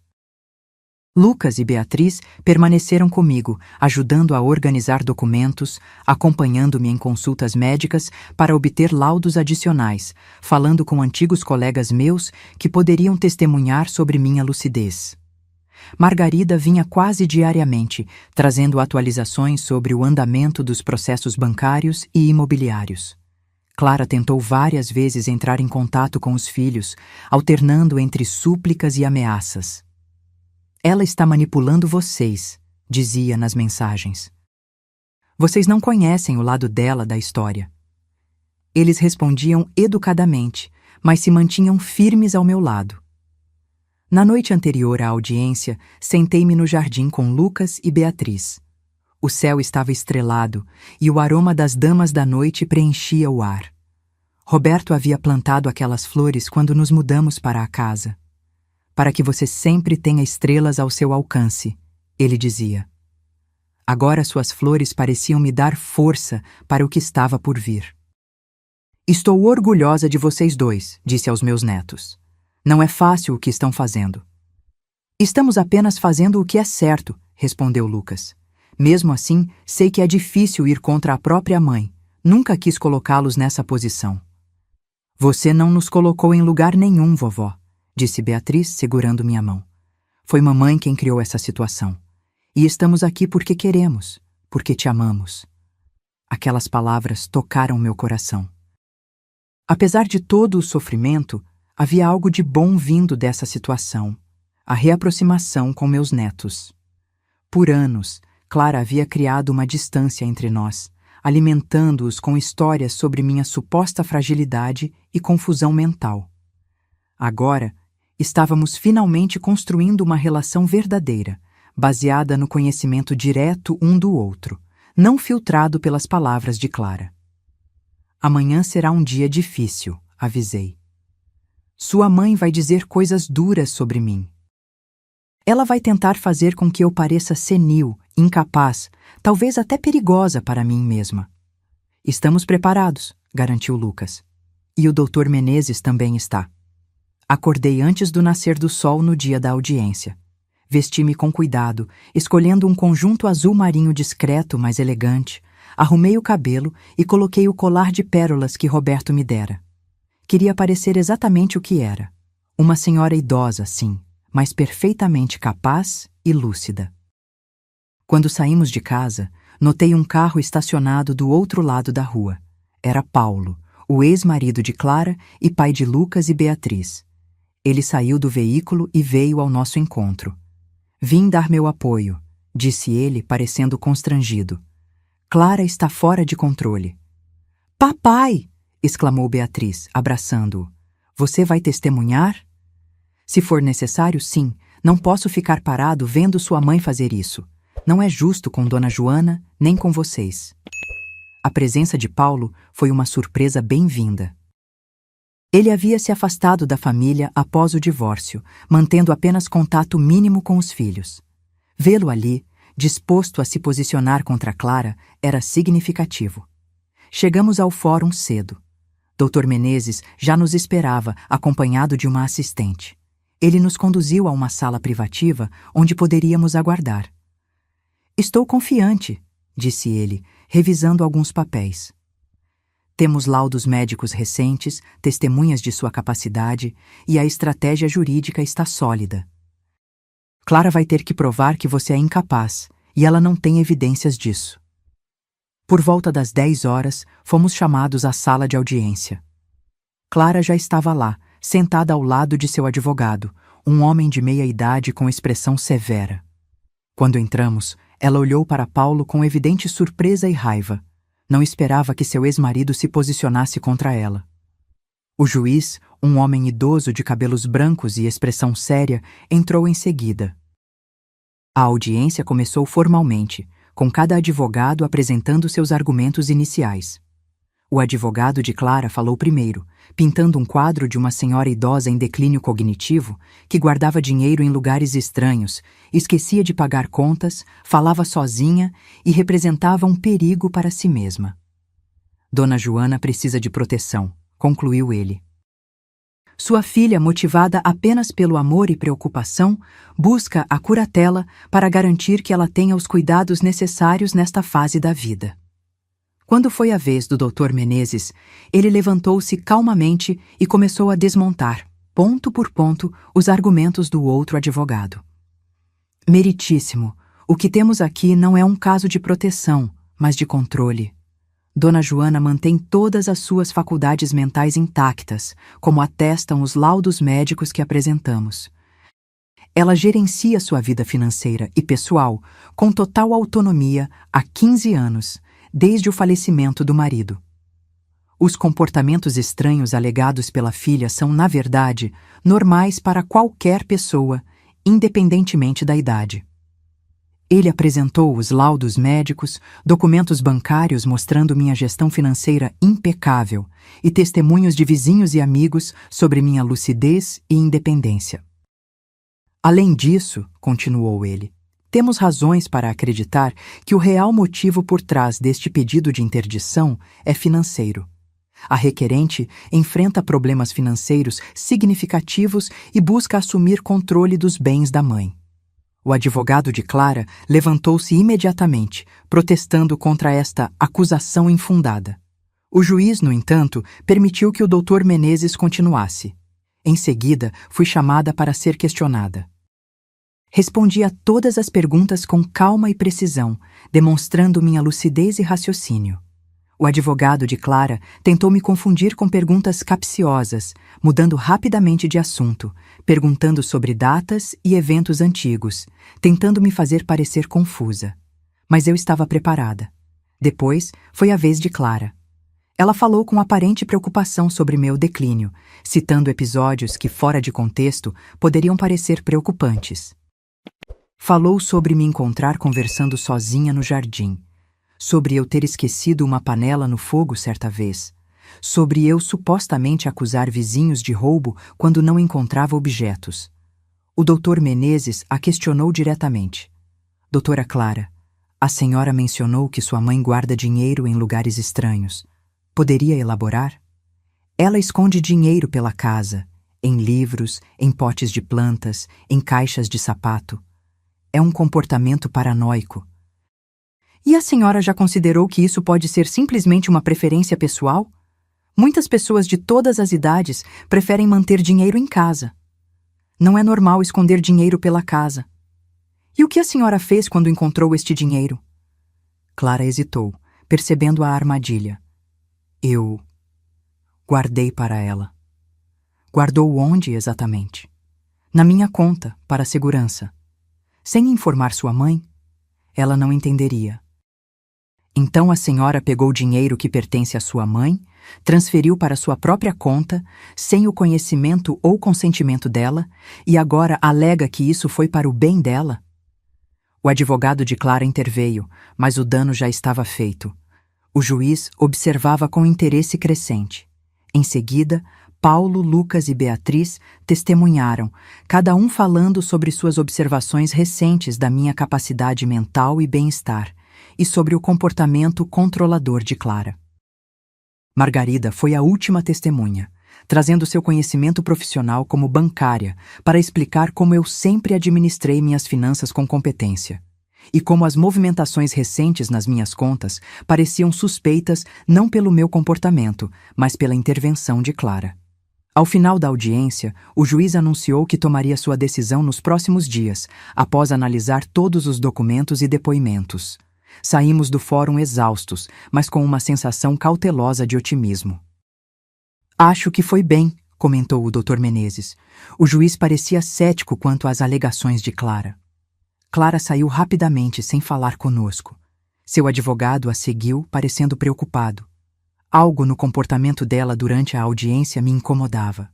Lucas e Beatriz permaneceram comigo, ajudando a organizar documentos, acompanhando-me em consultas médicas para obter laudos adicionais, falando com antigos colegas meus que poderiam testemunhar sobre minha lucidez. Margarida vinha quase diariamente, trazendo atualizações sobre o andamento dos processos bancários e imobiliários. Clara tentou várias vezes entrar em contato com os filhos, alternando entre súplicas e ameaças. Ela está manipulando vocês, dizia nas mensagens. Vocês não conhecem o lado dela da história. Eles respondiam educadamente, mas se mantinham firmes ao meu lado. Na noite anterior à audiência, sentei-me no jardim com Lucas e Beatriz. O céu estava estrelado e o aroma das damas da noite preenchia o ar. Roberto havia plantado aquelas flores quando nos mudamos para a casa. Para que você sempre tenha estrelas ao seu alcance, ele dizia. Agora suas flores pareciam me dar força para o que estava por vir. Estou orgulhosa de vocês dois, disse aos meus netos. Não é fácil o que estão fazendo. Estamos apenas fazendo o que é certo, respondeu Lucas. Mesmo assim, sei que é difícil ir contra a própria mãe. Nunca quis colocá-los nessa posição. Você não nos colocou em lugar nenhum, vovó, disse Beatriz, segurando minha mão. Foi mamãe quem criou essa situação. E estamos aqui porque queremos, porque te amamos. Aquelas palavras tocaram meu coração. Apesar de todo o sofrimento, havia algo de bom vindo dessa situação, a reaproximação com meus netos. Por anos, Clara havia criado uma distância entre nós, alimentando-os com histórias sobre minha suposta fragilidade e confusão mental. Agora, estávamos finalmente construindo uma relação verdadeira, baseada no conhecimento direto um do outro, não filtrado pelas palavras de Clara. Amanhã será um dia difícil, avisei. Sua mãe vai dizer coisas duras sobre mim. Ela vai tentar fazer com que eu pareça senil, incapaz, talvez até perigosa para mim mesma. Estamos preparados, garantiu Lucas. E o Dr. Menezes também está. Acordei antes do nascer do sol no dia da audiência. Vesti-me com cuidado, escolhendo um conjunto azul marinho discreto, mas elegante, arrumei o cabelo e coloquei o colar de pérolas que Roberto me dera. Queria parecer exatamente o que era. Uma senhora idosa, sim, mas perfeitamente capaz e lúcida. Quando saímos de casa, notei um carro estacionado do outro lado da rua. Era Paulo, o ex-marido de Clara e pai de Lucas e Beatriz. Ele saiu do veículo e veio ao nosso encontro. Vim dar meu apoio, disse ele, parecendo constrangido. Clara está fora de controle. Papai! Exclamou Beatriz, abraçando-o. Você vai testemunhar? Se for necessário, sim. Não posso ficar parado vendo sua mãe fazer isso. Não é justo com Dona Joana, nem com vocês. A presença de Paulo foi uma surpresa bem-vinda. Ele havia se afastado da família após o divórcio, mantendo apenas contato mínimo com os filhos. Vê-lo ali, disposto a se posicionar contra Clara, era significativo. Chegamos ao fórum cedo. Dr. Menezes já nos esperava, acompanhado de uma assistente. Ele nos conduziu a uma sala privativa onde poderíamos aguardar. Estou confiante, disse ele, revisando alguns papéis. Temos laudos médicos recentes, testemunhas de sua capacidade e a estratégia jurídica está sólida. Clara vai ter que provar que você é incapaz e ela não tem evidências disso. Por volta das 10 horas, fomos chamados à sala de audiência. Clara já estava lá, sentada ao lado de seu advogado, um homem de meia-idade com expressão severa. Quando entramos, ela olhou para Paulo com evidente surpresa e raiva. Não esperava que seu ex-marido se posicionasse contra ela. O juiz, um homem idoso de cabelos brancos e expressão séria, entrou em seguida. A audiência começou formalmente, com cada advogado apresentando seus argumentos iniciais. O advogado de Clara falou primeiro, pintando um quadro de uma senhora idosa em declínio cognitivo que guardava dinheiro em lugares estranhos, esquecia de pagar contas, falava sozinha e representava um perigo para si mesma. Dona Joana precisa de proteção, concluiu ele. Sua filha, motivada apenas pelo amor e preocupação, busca a curatela para garantir que ela tenha os cuidados necessários nesta fase da vida. Quando foi a vez do Dr. Menezes, ele levantou-se calmamente e começou a desmontar, ponto por ponto, os argumentos do outro advogado. Meritíssimo, o que temos aqui não é um caso de proteção, mas de controle. Dona Joana mantém todas as suas faculdades mentais intactas, como atestam os laudos médicos que apresentamos. Ela gerencia sua vida financeira e pessoal com total autonomia há 15 anos, desde o falecimento do marido. Os comportamentos estranhos alegados pela filha são, na verdade, normais para qualquer pessoa, independentemente da idade. Ele apresentou os laudos médicos, documentos bancários mostrando minha gestão financeira impecável e testemunhos de vizinhos e amigos sobre minha lucidez e independência. Além disso, continuou ele, temos razões para acreditar que o real motivo por trás deste pedido de interdição é financeiro. A requerente enfrenta problemas financeiros significativos e busca assumir controle dos bens da mãe. O advogado de Clara levantou-se imediatamente, protestando contra esta acusação infundada. O juiz, no entanto, permitiu que o Dr. Menezes continuasse. Em seguida, fui chamada para ser questionada. Respondi a todas as perguntas com calma e precisão, demonstrando minha lucidez e raciocínio. O advogado de Clara tentou me confundir com perguntas capciosas, mudando rapidamente de assunto, perguntando sobre datas e eventos antigos, tentando me fazer parecer confusa. Mas eu estava preparada. Depois, foi a vez de Clara. Ela falou com aparente preocupação sobre meu declínio, citando episódios que, fora de contexto, poderiam parecer preocupantes. Falou sobre me encontrar conversando sozinha no jardim, sobre eu ter esquecido uma panela no fogo certa vez, sobre eu supostamente acusar vizinhos de roubo quando não encontrava objetos. O Dr. Menezes a questionou diretamente. Doutora Clara, a senhora mencionou que sua mãe guarda dinheiro em lugares estranhos. Poderia elaborar? Ela esconde dinheiro pela casa, em livros, em potes de plantas, em caixas de sapato. É um comportamento paranoico. E a senhora já considerou que isso pode ser simplesmente uma preferência pessoal? Muitas pessoas de todas as idades preferem manter dinheiro em casa. Não é normal esconder dinheiro pela casa. E o que a senhora fez quando encontrou este dinheiro? Clara hesitou, percebendo a armadilha. Eu guardei para ela. Guardou onde exatamente? Na minha conta, para a segurança. Sem informar sua mãe, ela não entenderia. Então a senhora pegou o dinheiro que pertence à sua mãe, transferiu para sua própria conta, sem o conhecimento ou consentimento dela, e agora alega que isso foi para o bem dela? O advogado de Clara interveio, mas o dano já estava feito. O juiz observava com interesse crescente. Em seguida, Paulo, Lucas e Beatriz testemunharam, cada um falando sobre suas observações recentes da minha capacidade mental e bem-estar, e sobre o comportamento controlador de Clara. Margarida foi a última testemunha, trazendo seu conhecimento profissional como bancária para explicar como eu sempre administrei minhas finanças com competência, e como as movimentações recentes nas minhas contas pareciam suspeitas não pelo meu comportamento, mas pela intervenção de Clara. Ao final da audiência, o juiz anunciou que tomaria sua decisão nos próximos dias, após analisar todos os documentos e depoimentos. Saímos do fórum exaustos, mas com uma sensação cautelosa de otimismo. Acho que foi bem, comentou o Dr. Menezes. O juiz parecia cético quanto às alegações de Clara. Clara saiu rapidamente sem falar conosco. Seu advogado a seguiu, parecendo preocupado. Algo no comportamento dela durante a audiência me incomodava.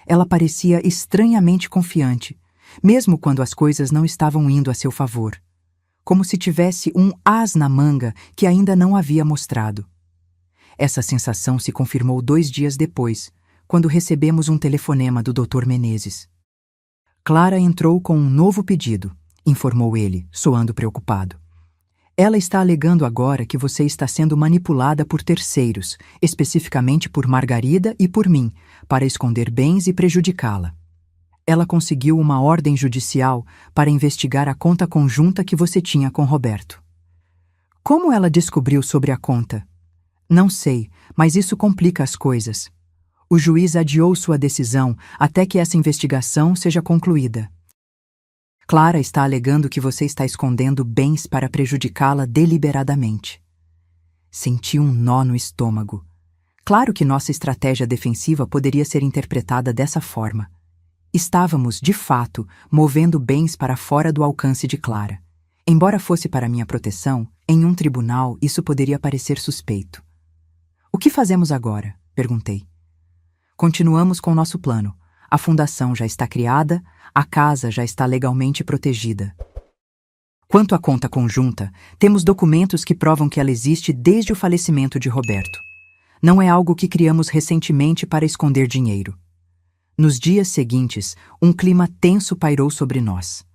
Ela parecia estranhamente confiante, mesmo quando as coisas não estavam indo a seu favor. Como se tivesse um as na manga que ainda não havia mostrado. Essa sensação se confirmou 2 dias depois, quando recebemos um telefonema do Dr. Menezes. Clara entrou com um novo pedido, informou ele, soando preocupado. Ela está alegando agora que você está sendo manipulada por terceiros, especificamente por Margarida e por mim, para esconder bens e prejudicá-la. Ela conseguiu uma ordem judicial para investigar a conta conjunta que você tinha com Roberto. Como ela descobriu sobre a conta? Não sei, mas isso complica as coisas. O juiz adiou sua decisão até que essa investigação seja concluída. Clara está alegando que você está escondendo bens para prejudicá-la deliberadamente. Senti um nó no estômago. Claro que nossa estratégia defensiva poderia ser interpretada dessa forma. Estávamos, de fato, movendo bens para fora do alcance de Clara. Embora fosse para minha proteção, em um tribunal isso poderia parecer suspeito. O que fazemos agora? Perguntei. Continuamos com nosso plano. A fundação já está criada, a casa já está legalmente protegida. Quanto à conta conjunta, temos documentos que provam que ela existe desde o falecimento de Roberto. Não é algo que criamos recentemente para esconder dinheiro. Nos dias seguintes, um clima tenso pairou sobre nós.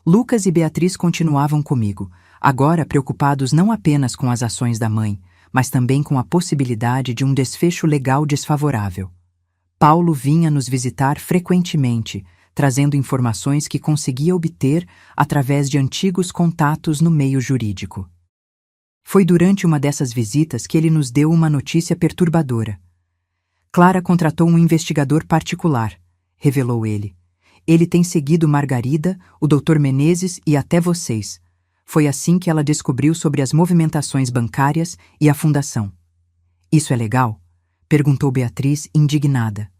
Lucas e Beatriz continuavam comigo, agora preocupados não apenas com as ações da mãe, mas também com a possibilidade de um desfecho legal desfavorável. Paulo vinha nos visitar frequentemente, trazendo informações que conseguia obter através de antigos contatos no meio jurídico. Foi durante uma dessas visitas que ele nos deu uma notícia perturbadora. Clara contratou um investigador particular, revelou ele. Ele tem seguido Margarida, o Dr. Menezes e até vocês. Foi assim que ela descobriu sobre as movimentações bancárias e a fundação. Isso é legal? Perguntou Beatriz, indignada.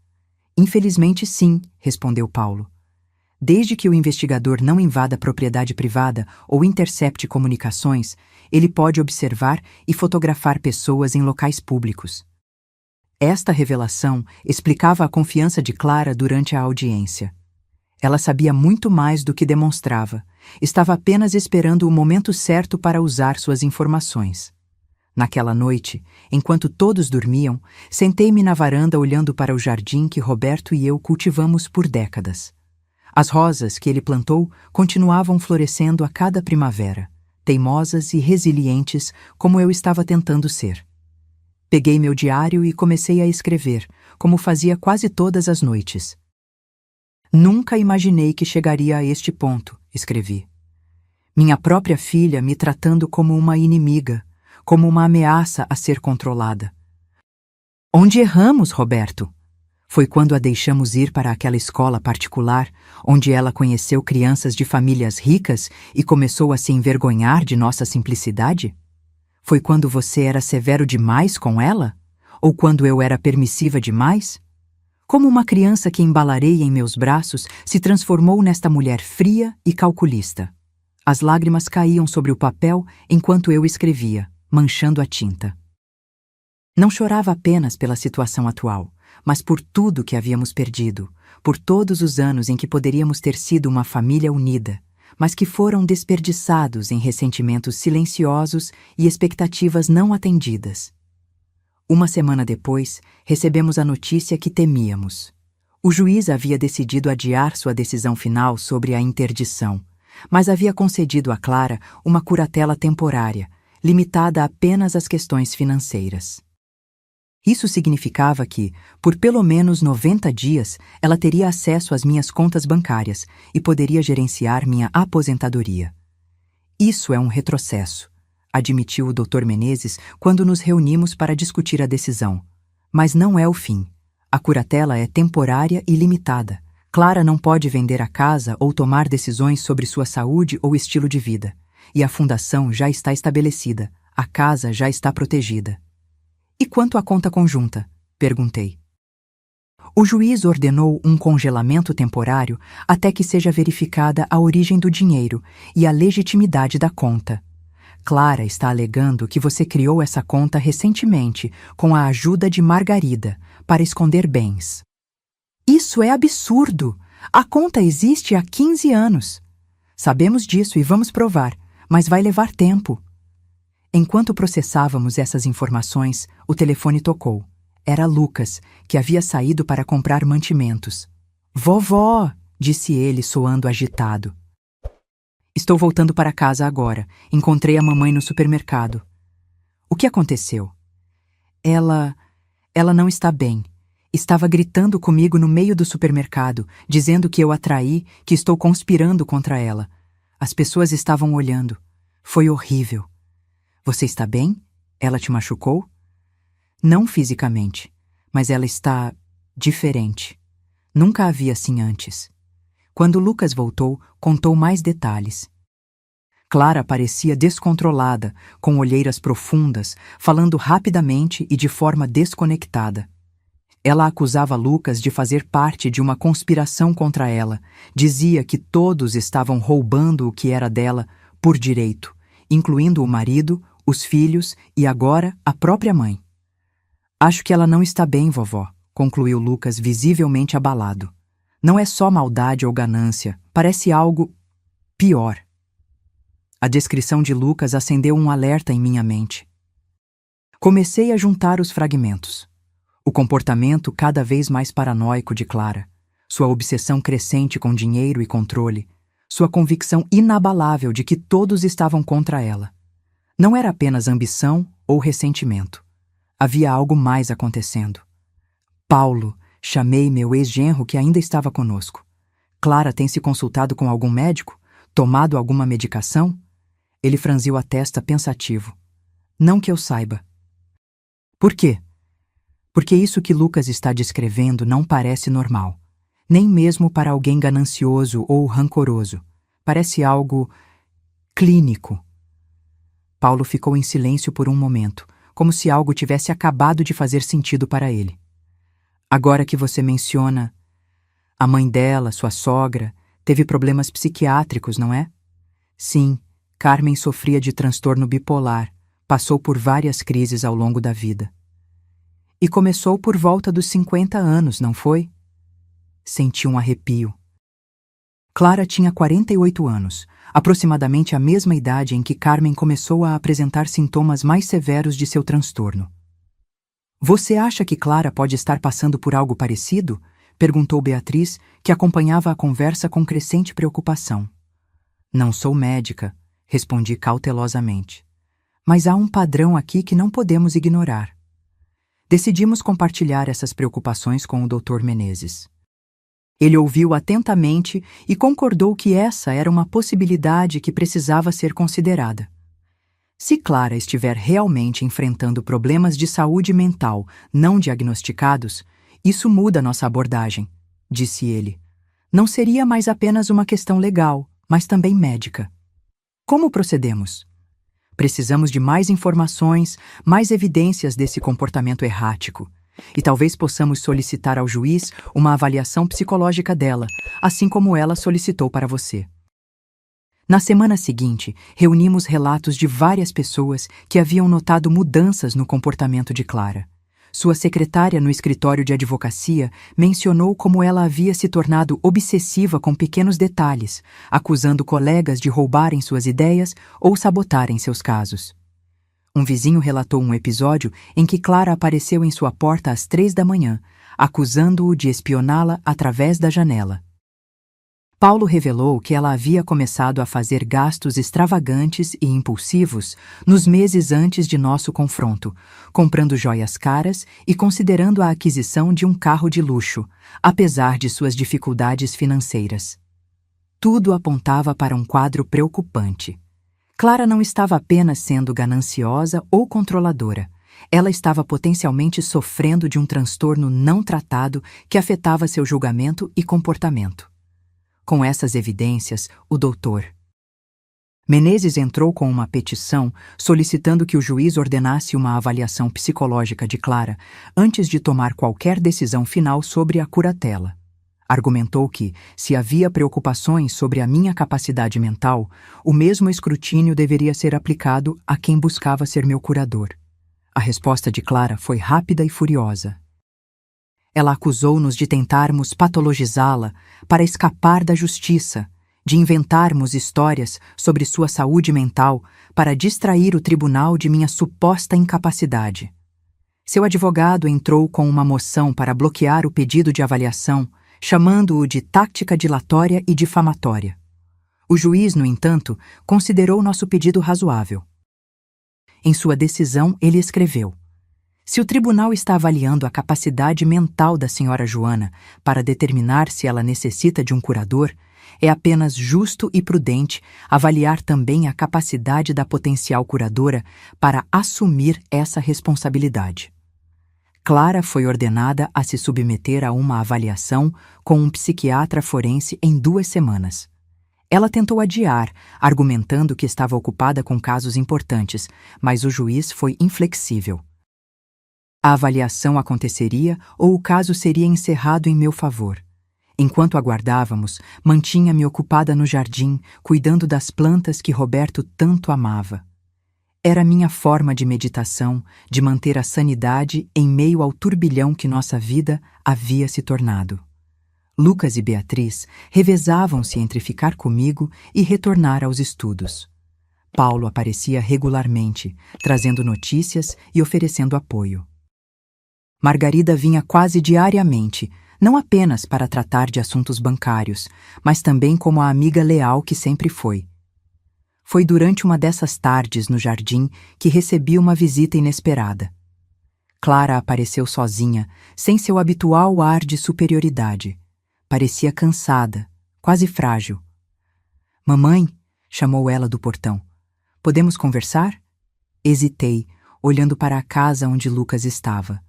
Infelizmente sim, respondeu Paulo. Desde que o investigador não invada propriedade privada ou intercepte comunicações, ele pode observar e fotografar pessoas em locais públicos. Esta revelação explicava a confiança de Clara durante a audiência. Ela sabia muito mais do que demonstrava, estava apenas esperando o momento certo para usar suas informações. Naquela noite, enquanto todos dormiam, sentei-me na varanda olhando para o jardim que Roberto e eu cultivamos por décadas. As rosas que ele plantou continuavam florescendo a cada primavera, teimosas e resilientes como eu estava tentando ser. Peguei meu diário e comecei a escrever, como fazia quase todas as noites. Nunca imaginei que chegaria a este ponto, escrevi. Minha própria filha me tratando como uma inimiga, como uma ameaça a ser controlada. Onde erramos, Roberto? Foi quando a deixamos ir para aquela escola particular, onde ela conheceu crianças de famílias ricas e começou a se envergonhar de nossa simplicidade? Foi quando você era severo demais com ela? Ou quando eu era permissiva demais? Como uma criança que embalarei em meus braços se transformou nesta mulher fria e calculista. As lágrimas caíam sobre o papel enquanto eu escrevia, manchando a tinta. Não chorava apenas pela situação atual, mas por tudo que havíamos perdido, por todos os anos em que poderíamos ter sido uma família unida, mas que foram desperdiçados em ressentimentos silenciosos e expectativas não atendidas. Uma semana depois, recebemos a notícia que temíamos. O juiz havia decidido adiar sua decisão final sobre a interdição, mas havia concedido a Clara uma curatela temporária, limitada apenas às questões financeiras. Isso significava que, por pelo menos 90 dias, ela teria acesso às minhas contas bancárias e poderia gerenciar minha aposentadoria. Isso é um retrocesso, admitiu o Dr. Menezes quando nos reunimos para discutir a decisão. Mas não é o fim. A curatela é temporária e limitada. Clara não pode vender a casa ou tomar decisões sobre sua saúde ou estilo de vida. E a fundação já está estabelecida. A casa já está protegida. E quanto à conta conjunta? Perguntei. O juiz ordenou um congelamento temporário até que seja verificada a origem do dinheiro e a legitimidade da conta. Clara está alegando que você criou essa conta recentemente com a ajuda de Margarida para esconder bens. Isso é absurdo! A conta existe há 15 anos. Sabemos disso e vamos provar, mas vai levar tempo. Enquanto processávamos essas informações, o telefone tocou. Era Lucas, que havia saído para comprar mantimentos. Vovó, disse ele, soando agitado. Estou voltando para casa agora. Encontrei a mamãe no supermercado. O que aconteceu? Ela não está bem. Estava gritando comigo no meio do supermercado, dizendo que eu a traí, que estou conspirando contra ela. As pessoas estavam olhando. Foi horrível. Você está bem? Ela te machucou? Não fisicamente, mas ela está diferente. Nunca a vi assim antes. Quando Lucas voltou, contou mais detalhes. Clara parecia descontrolada, com olheiras profundas, falando rapidamente e de forma desconectada. Ela acusava Lucas de fazer parte de uma conspiração contra ela, dizia que todos estavam roubando o que era dela por direito, incluindo o marido, os filhos e agora a própria mãe. Acho que ela não está bem, vovó, concluiu Lucas visivelmente abalado. Não é só maldade ou ganância, parece algo pior. A descrição de Lucas acendeu um alerta em minha mente. Comecei a juntar os fragmentos. O comportamento cada vez mais paranoico de Clara, sua obsessão crescente com dinheiro e controle, sua convicção inabalável de que todos estavam contra ela. Não era apenas ambição ou ressentimento. Havia algo mais acontecendo. Paulo, chamei meu ex-genro que ainda estava conosco. Clara tem se consultado com algum médico? Tomado alguma medicação? Ele franziu a testa pensativo. Não que eu saiba. Por quê? Porque isso que Lucas está descrevendo não parece normal. Nem mesmo para alguém ganancioso ou rancoroso. Parece algo clínico. Paulo ficou em silêncio por um momento, como se algo tivesse acabado de fazer sentido para ele. Agora que você menciona, a mãe dela, sua sogra, teve problemas psiquiátricos, não é? Sim, Carmen sofria de transtorno bipolar, passou por várias crises ao longo da vida. E começou por volta dos 50 anos, não foi? Senti um arrepio. Clara tinha 48 anos, aproximadamente a mesma idade em que Carmen começou a apresentar sintomas mais severos de seu transtorno. Você acha que Clara pode estar passando por algo parecido? Perguntou Beatriz, que acompanhava a conversa com crescente preocupação. Não sou médica, respondi cautelosamente. Mas há um padrão aqui que não podemos ignorar. Decidimos compartilhar essas preocupações com o Dr. Menezes. Ele ouviu atentamente e concordou que essa era uma possibilidade que precisava ser considerada. Se Clara estiver realmente enfrentando problemas de saúde mental não diagnosticados, isso muda nossa abordagem, disse ele. Não seria mais apenas uma questão legal, mas também médica. Como procedemos? Precisamos de mais informações, mais evidências desse comportamento errático. E talvez possamos solicitar ao juiz uma avaliação psicológica dela, assim como ela solicitou para você. Na semana seguinte, reunimos relatos de várias pessoas que haviam notado mudanças no comportamento de Clara. Sua secretária no escritório de advocacia mencionou como ela havia se tornado obsessiva com pequenos detalhes, acusando colegas de roubarem suas ideias ou sabotarem seus casos. Um vizinho relatou um episódio em que Clara apareceu em sua porta às 3 da manhã, acusando-o de espioná-la através da janela. Paulo revelou que ela havia começado a fazer gastos extravagantes e impulsivos nos meses antes de nosso confronto, comprando joias caras e considerando a aquisição de um carro de luxo, apesar de suas dificuldades financeiras. Tudo apontava para um quadro preocupante. Clara não estava apenas sendo gananciosa ou controladora. Ela estava potencialmente sofrendo de um transtorno não tratado que afetava seu julgamento e comportamento. Com essas evidências, o Dr. Menezes entrou com uma petição solicitando que o juiz ordenasse uma avaliação psicológica de Clara antes de tomar qualquer decisão final sobre a curatela. Argumentou que, se havia preocupações sobre a minha capacidade mental, o mesmo escrutínio deveria ser aplicado a quem buscava ser meu curador. A resposta de Clara foi rápida e furiosa. Ela acusou-nos de tentarmos patologizá-la para escapar da justiça, de inventarmos histórias sobre sua saúde mental para distrair o tribunal de minha suposta incapacidade. Seu advogado entrou com uma moção para bloquear o pedido de avaliação, chamando-o de tática dilatória e difamatória. O juiz, no entanto, considerou nosso pedido razoável. Em sua decisão, ele escreveu: se o tribunal está avaliando a capacidade mental da senhora Joana para determinar se ela necessita de um curador, é apenas justo e prudente avaliar também a capacidade da potencial curadora para assumir essa responsabilidade. Clara foi ordenada a se submeter a uma avaliação com um psiquiatra forense em 2 semanas. Ela tentou adiar, argumentando que estava ocupada com casos importantes, mas o juiz foi inflexível. A avaliação aconteceria ou o caso seria encerrado em meu favor. Enquanto aguardávamos, mantinha-me ocupada no jardim, cuidando das plantas que Roberto tanto amava. Era minha forma de meditação, de manter a sanidade em meio ao turbilhão que nossa vida havia se tornado. Lucas e Beatriz revezavam-se entre ficar comigo e retornar aos estudos. Paulo aparecia regularmente, trazendo notícias e oferecendo apoio. Margarida vinha quase diariamente, não apenas para tratar de assuntos bancários, mas também como a amiga leal que sempre foi. Foi durante uma dessas tardes no jardim que recebi uma visita inesperada. Clara apareceu sozinha, sem seu habitual ar de superioridade. Parecia cansada, quase frágil. "Mamãe", chamou ela do portão. "Podemos conversar?" Hesitei, olhando para a casa onde Lucas estava.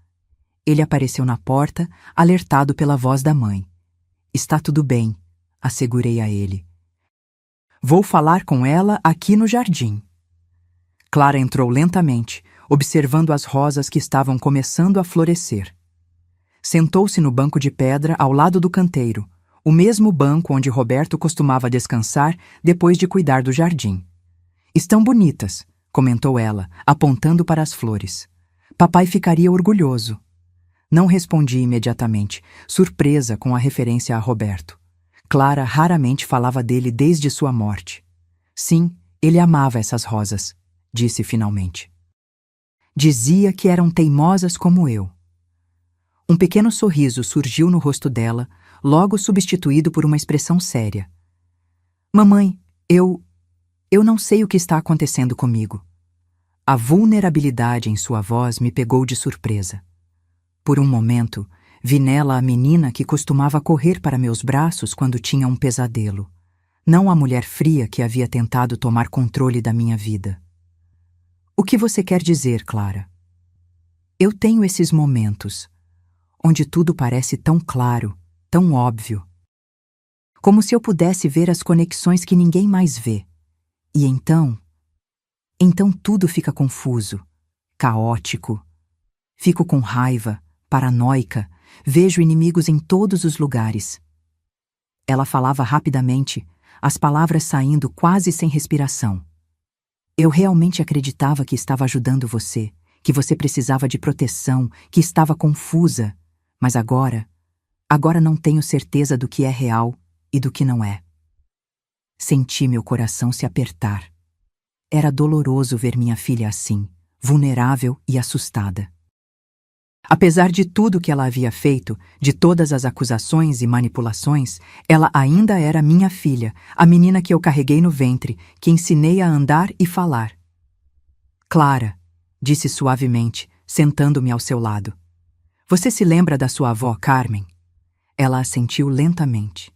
Ele apareceu na porta, alertado pela voz da mãe. "Está tudo bem", assegurei a ele. "Vou falar com ela aqui no jardim." Clara entrou lentamente, observando as rosas que estavam começando a florescer. Sentou-se no banco de pedra ao lado do canteiro, o mesmo banco onde Roberto costumava descansar depois de cuidar do jardim. "Estão bonitas", comentou ela, apontando para as flores. "Papai ficaria orgulhoso." Não respondi imediatamente, surpresa com a referência a Roberto. Clara raramente falava dele desde sua morte. "Sim, ele amava essas rosas", disse finalmente. "Dizia que eram teimosas como eu." Um pequeno sorriso surgiu no rosto dela, logo substituído por uma expressão séria. "Mamãe, eu não sei o que está acontecendo comigo." A vulnerabilidade em sua voz me pegou de surpresa. Por um momento, vi nela a menina que costumava correr para meus braços quando tinha um pesadelo, não a mulher fria que havia tentado tomar controle da minha vida. "O que você quer dizer, Clara?" "Eu tenho esses momentos, onde tudo parece tão claro, tão óbvio. Como se eu pudesse ver as conexões que ninguém mais vê. E então tudo fica confuso, caótico. Fico com raiva, paranoica, vejo inimigos em todos os lugares." Ela falava rapidamente, as palavras saindo quase sem respiração. "Eu realmente acreditava que estava ajudando você, que você precisava de proteção, que estava confusa, mas agora não tenho certeza do que é real e do que não é." Senti meu coração se apertar. Era doloroso ver minha filha assim, vulnerável e assustada. Apesar de tudo que ela havia feito, de todas as acusações e manipulações, ela ainda era minha filha, a menina que eu carreguei no ventre, que ensinei a andar e falar. Clara, disse suavemente, sentando-me ao seu lado. Você se lembra da sua avó, Carmen? Ela assentiu lentamente.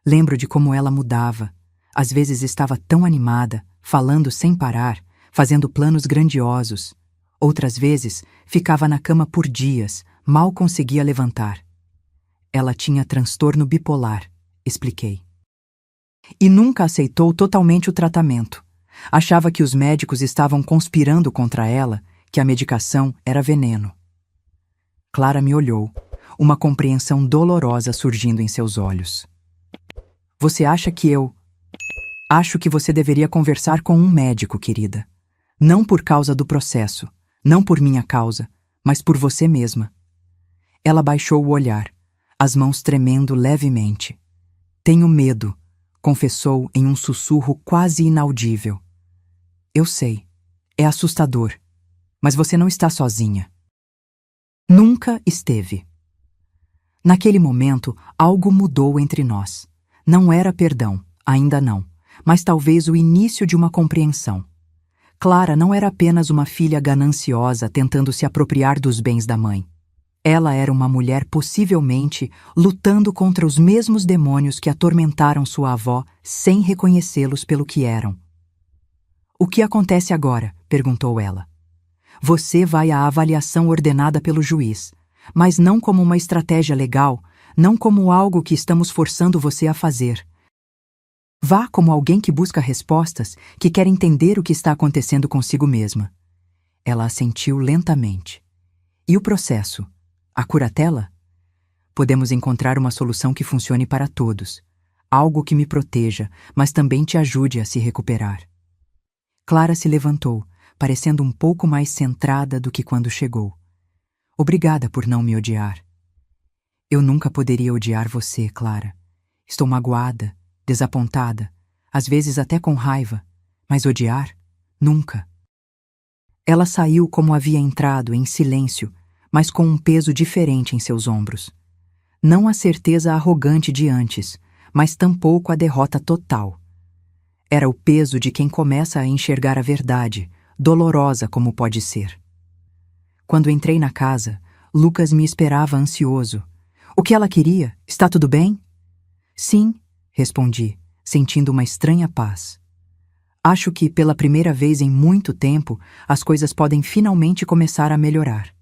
Lembro de como ela mudava. Às vezes estava tão animada, falando sem parar, fazendo planos grandiosos. Outras vezes, ficava na cama por dias, mal conseguia levantar. Ela tinha transtorno bipolar, expliquei. E nunca aceitou totalmente o tratamento. Achava que os médicos estavam conspirando contra ela, que a medicação era veneno. Clara me olhou, uma compreensão dolorosa surgindo em seus olhos. Você acha que eu... Acho que você deveria conversar com um médico, querida. Não por causa do processo, não por minha causa, mas por você mesma. Ela baixou o olhar, as mãos tremendo levemente. Tenho medo, confessou em um sussurro quase inaudível. Eu sei, é assustador, mas você não está sozinha. Nunca esteve. Naquele momento, algo mudou entre nós. Não era perdão, ainda não, mas talvez o início de uma compreensão. Clara não era apenas uma filha gananciosa tentando se apropriar dos bens da mãe. Ela era uma mulher possivelmente lutando contra os mesmos demônios que atormentaram sua avó sem reconhecê-los pelo que eram. O que acontece agora? Perguntou ela. Você vai à avaliação ordenada pelo juiz, mas não como uma estratégia legal, não como algo que estamos forçando você a fazer. Vá como alguém que busca respostas, que quer entender o que está acontecendo consigo mesma. Ela assentiu lentamente. E o processo? A curatela? Podemos encontrar uma solução que funcione para todos. Algo que me proteja, mas também te ajude a se recuperar. Clara se levantou, parecendo um pouco mais centrada do que quando chegou. Obrigada por não me odiar. Eu nunca poderia odiar você, Clara. Estou magoada, desapontada, às vezes até com raiva, mas odiar? Nunca. Ela saiu como havia entrado, em silêncio, mas com um peso diferente em seus ombros. Não a certeza arrogante de antes, mas tampouco a derrota total. Era o peso de quem começa a enxergar a verdade, dolorosa como pode ser. Quando entrei na casa, Lucas me esperava ansioso. O que ela queria? Está tudo bem? Sim, respondi, sentindo uma estranha paz. Acho que, pela primeira vez em muito tempo, as coisas podem finalmente começar a melhorar.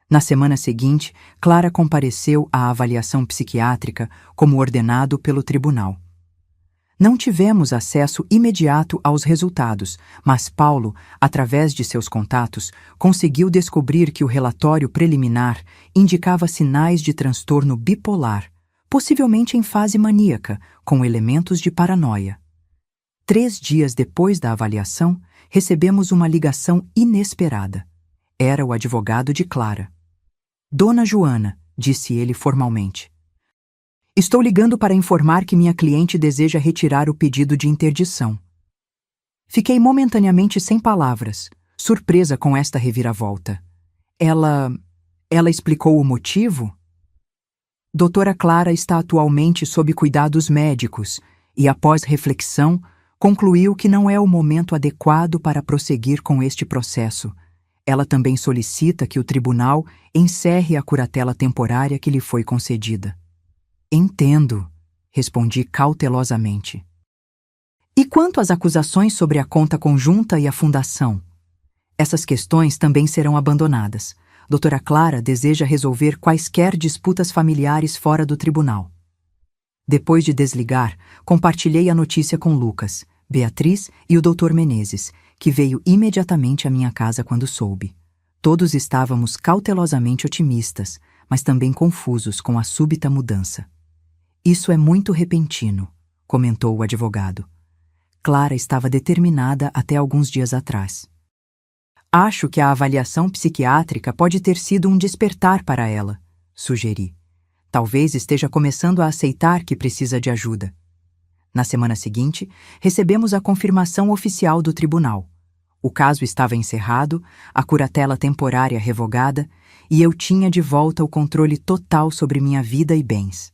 Na semana seguinte, Clara compareceu à avaliação psiquiátrica como ordenado pelo tribunal. Não tivemos acesso imediato aos resultados, mas Paulo, através de seus contatos, conseguiu descobrir que o relatório preliminar indicava sinais de transtorno bipolar, possivelmente em fase maníaca, com elementos de paranoia. 3 dias depois da avaliação, recebemos uma ligação inesperada. Era o advogado de Clara. Dona Joana, disse ele formalmente. Estou ligando para informar que minha cliente deseja retirar o pedido de interdição. Fiquei momentaneamente sem palavras, surpresa com esta reviravolta. Ela explicou o motivo? Doutora Clara está atualmente sob cuidados médicos e, após reflexão, concluiu que não é o momento adequado para prosseguir com este processo. Ela também solicita que o tribunal encerre a curatela temporária que lhe foi concedida. Entendo, respondi cautelosamente. E quanto às acusações sobre a conta conjunta e a fundação? Essas questões também serão abandonadas. Doutora Clara deseja resolver quaisquer disputas familiares fora do tribunal. Depois de desligar, compartilhei a notícia com Lucas, Beatriz e o Dr. Menezes, que veio imediatamente à minha casa quando soube. Todos estávamos cautelosamente otimistas, mas também confusos com a súbita mudança. Isso é muito repentino, comentou o advogado. Clara estava determinada até alguns dias atrás. Acho que a avaliação psiquiátrica pode ter sido um despertar para ela, sugeri. Talvez esteja começando a aceitar que precisa de ajuda. Na semana seguinte, recebemos a confirmação oficial do tribunal. O caso estava encerrado, a curatela temporária revogada, e eu tinha de volta o controle total sobre minha vida e bens.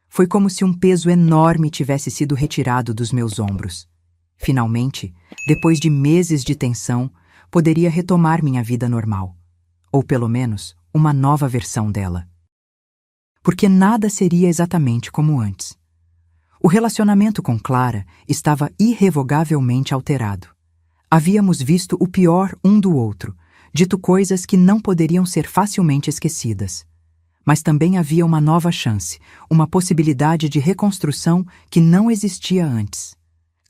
Foi como se um peso enorme tivesse sido retirado dos meus ombros. Finalmente, depois de meses de tensão, poderia retomar minha vida normal. Ou pelo menos, uma nova versão dela. Porque nada seria exatamente como antes. O relacionamento com Clara estava irrevogavelmente alterado. Havíamos visto o pior um do outro, dito coisas que não poderiam ser facilmente esquecidas. Mas também havia uma nova chance, uma possibilidade de reconstrução que não existia antes.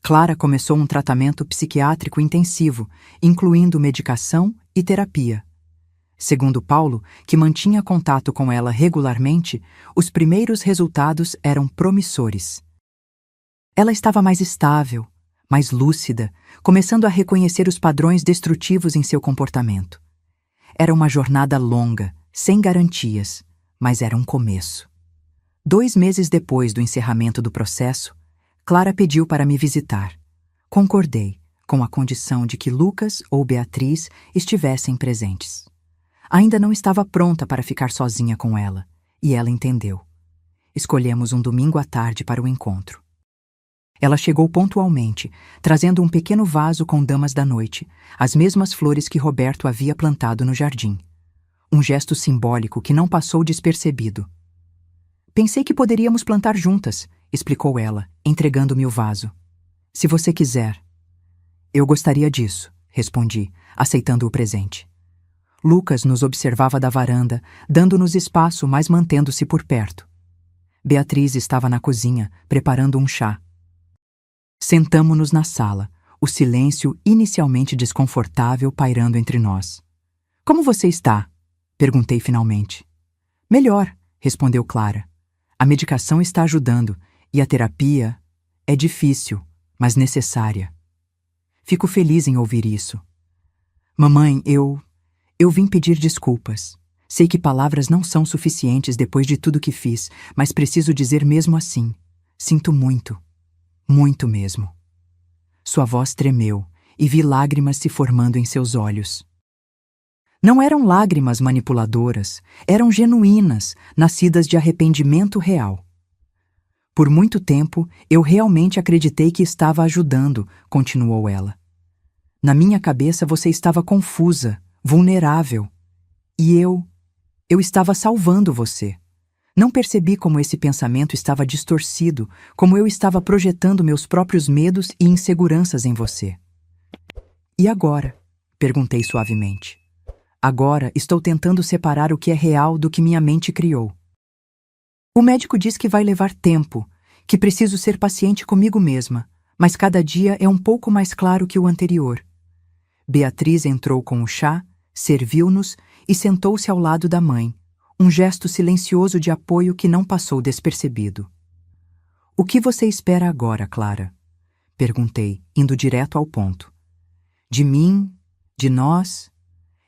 Clara começou um tratamento psiquiátrico intensivo, incluindo medicação e terapia. Segundo Paulo, que mantinha contato com ela regularmente, os primeiros resultados eram promissores. Ela estava mais estável, mais lúcida, começando a reconhecer os padrões destrutivos em seu comportamento. Era uma jornada longa, sem garantias, mas era um começo. 2 meses depois do encerramento do processo, Clara pediu para me visitar. Concordei, com a condição de que Lucas ou Beatriz estivessem presentes. Ainda não estava pronta para ficar sozinha com ela, e ela entendeu. Escolhemos um domingo à tarde para o encontro. Ela chegou pontualmente, trazendo um pequeno vaso com damas da noite, as mesmas flores que Roberto havia plantado no jardim. Um gesto simbólico que não passou despercebido. Pensei que poderíamos plantar juntas, explicou ela, entregando-me o vaso. Se você quiser. Eu gostaria disso, respondi, aceitando o presente. Lucas nos observava da varanda, dando-nos espaço, mas mantendo-se por perto. Beatriz estava na cozinha, preparando um chá. Sentamo-nos na sala, o silêncio inicialmente desconfortável pairando entre nós. Como você está? Perguntei finalmente. Melhor, respondeu Clara. A medicação está ajudando e a terapia é difícil, mas necessária. Fico feliz em ouvir isso. Mamãe, eu vim pedir desculpas. Sei que palavras não são suficientes depois de tudo que fiz, mas preciso dizer mesmo assim. Sinto muito. Muito mesmo. Sua voz tremeu e vi lágrimas se formando em seus olhos. Não eram lágrimas manipuladoras, eram genuínas, nascidas de arrependimento real. Por muito tempo, eu realmente acreditei que estava ajudando, continuou ela. Na minha cabeça você estava confusa, vulnerável. E eu estava salvando você. Não percebi como esse pensamento estava distorcido, como eu estava projetando meus próprios medos e inseguranças em você. E agora? Perguntei suavemente. Agora estou tentando separar o que é real do que minha mente criou. O médico diz que vai levar tempo, que preciso ser paciente comigo mesma, mas cada dia é um pouco mais claro que o anterior. Beatriz entrou com o chá, serviu-nos e sentou-se ao lado da mãe, um gesto silencioso de apoio que não passou despercebido. O que você espera agora, Clara? Perguntei, indo direto ao ponto. De mim? De nós?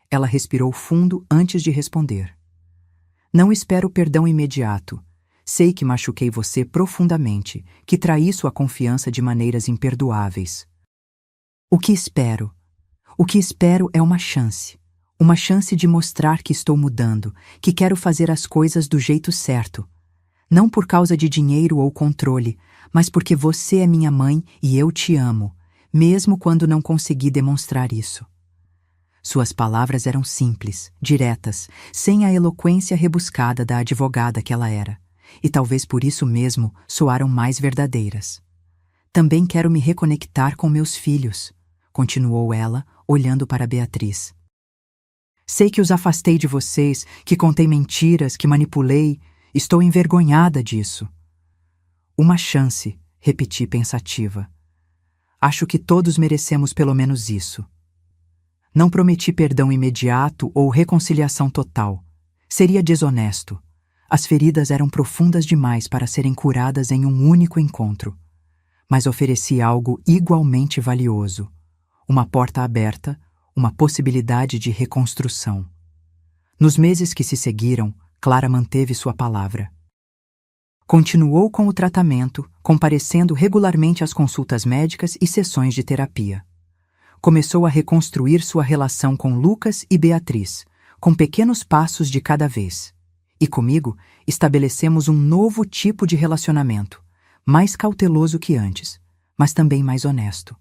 Ela respirou fundo antes de responder. Não espero perdão imediato. Sei que machuquei você profundamente, que traí sua confiança de maneiras imperdoáveis. O que espero? O que espero é uma chance de mostrar que estou mudando, que quero fazer as coisas do jeito certo. Não por causa de dinheiro ou controle, mas porque você é minha mãe e eu te amo, mesmo quando não consegui demonstrar isso. Suas palavras eram simples, diretas, sem a eloquência rebuscada da advogada que ela era, e talvez por isso mesmo soaram mais verdadeiras. Também quero me reconectar com meus filhos, continuou ela, olhando para Beatriz. Sei que os afastei de vocês, que contei mentiras, que manipulei. Estou envergonhada disso. Uma chance, repeti pensativa. Acho que todos merecemos pelo menos isso. Não prometi perdão imediato ou reconciliação total. Seria desonesto. As feridas eram profundas demais para serem curadas em um único encontro. Mas ofereci algo igualmente valioso. Uma porta aberta, uma possibilidade de reconstrução. Nos meses que se seguiram, Clara manteve sua palavra. Continuou com o tratamento, comparecendo regularmente às consultas médicas e sessões de terapia. começou a reconstruir sua relação com Lucas e Beatriz, com pequenos passos de cada vez. E comigo, estabelecemos um novo tipo de relacionamento, mais cauteloso que antes, mas também mais honesto.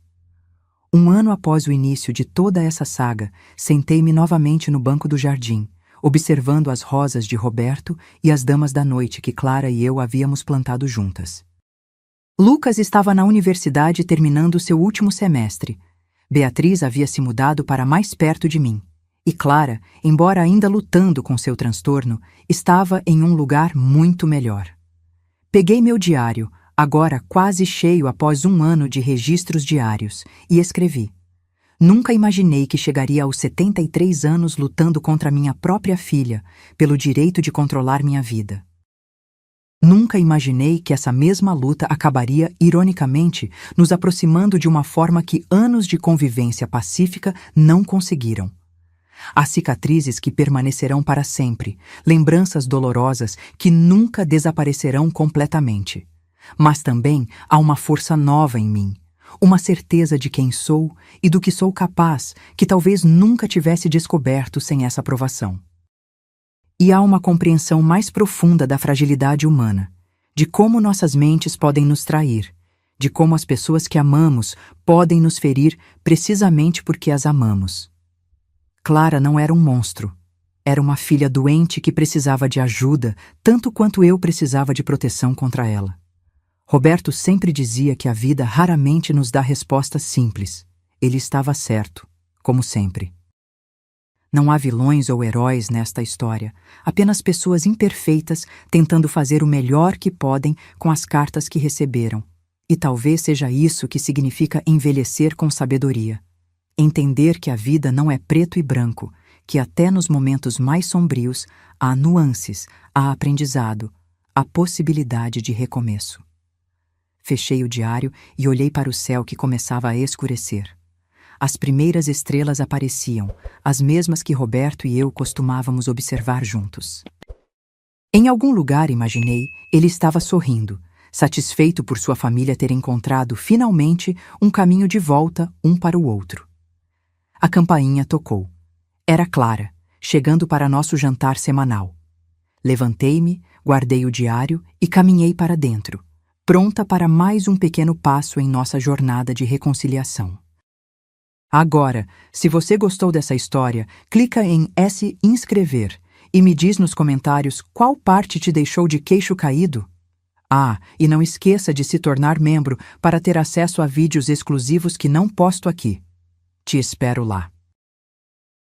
Um ano após o início de toda essa saga, sentei-me novamente no banco do jardim, observando as rosas de Roberto e as damas da noite que Clara e eu havíamos plantado juntas. Lucas estava na universidade terminando seu último semestre. Beatriz havia se mudado para mais perto de mim. E Clara, embora ainda lutando com seu transtorno, estava em um lugar muito melhor. Peguei meu diário, agora quase cheio após um ano de registros diários, e escrevi. Nunca imaginei que chegaria aos 73 anos lutando contra minha própria filha, pelo direito de controlar minha vida. Nunca imaginei que essa mesma luta acabaria, ironicamente, nos aproximando de uma forma que anos de convivência pacífica não conseguiram. Há cicatrizes que permanecerão para sempre, lembranças dolorosas que nunca desaparecerão completamente. Mas também há uma força nova em mim, uma certeza de quem sou e do que sou capaz, que talvez nunca tivesse descoberto sem essa provação. E há uma compreensão mais profunda da fragilidade humana, de como nossas mentes podem nos trair, de como as pessoas que amamos podem nos ferir precisamente porque as amamos. Clara não era um monstro. Era uma filha doente que precisava de ajuda, tanto quanto eu precisava de proteção contra ela. Roberto sempre dizia que a vida raramente nos dá respostas simples. Ele estava certo, como sempre. Não há vilões ou heróis nesta história, apenas pessoas imperfeitas tentando fazer o melhor que podem com as cartas que receberam. E talvez seja isso que significa envelhecer com sabedoria. Entender que a vida não é preto e branco, que até nos momentos mais sombrios há nuances, há aprendizado, há possibilidade de recomeço. Fechei o diário e olhei para o céu que começava a escurecer. As primeiras estrelas apareciam, as mesmas que Roberto e eu costumávamos observar juntos. Em algum lugar, imaginei, ele estava sorrindo, satisfeito por sua família ter encontrado, finalmente, um caminho de volta um para o outro. A campainha tocou. Era Clara, chegando para nosso jantar semanal. Levantei-me, guardei o diário e caminhei para dentro, pronta para mais um pequeno passo em nossa jornada de reconciliação. Agora, se você gostou dessa história, clica em S inscrever e me diz nos comentários qual parte te deixou de queixo caído. Ah, e não esqueça de se tornar membro para ter acesso a vídeos exclusivos que não posto aqui. Te espero lá.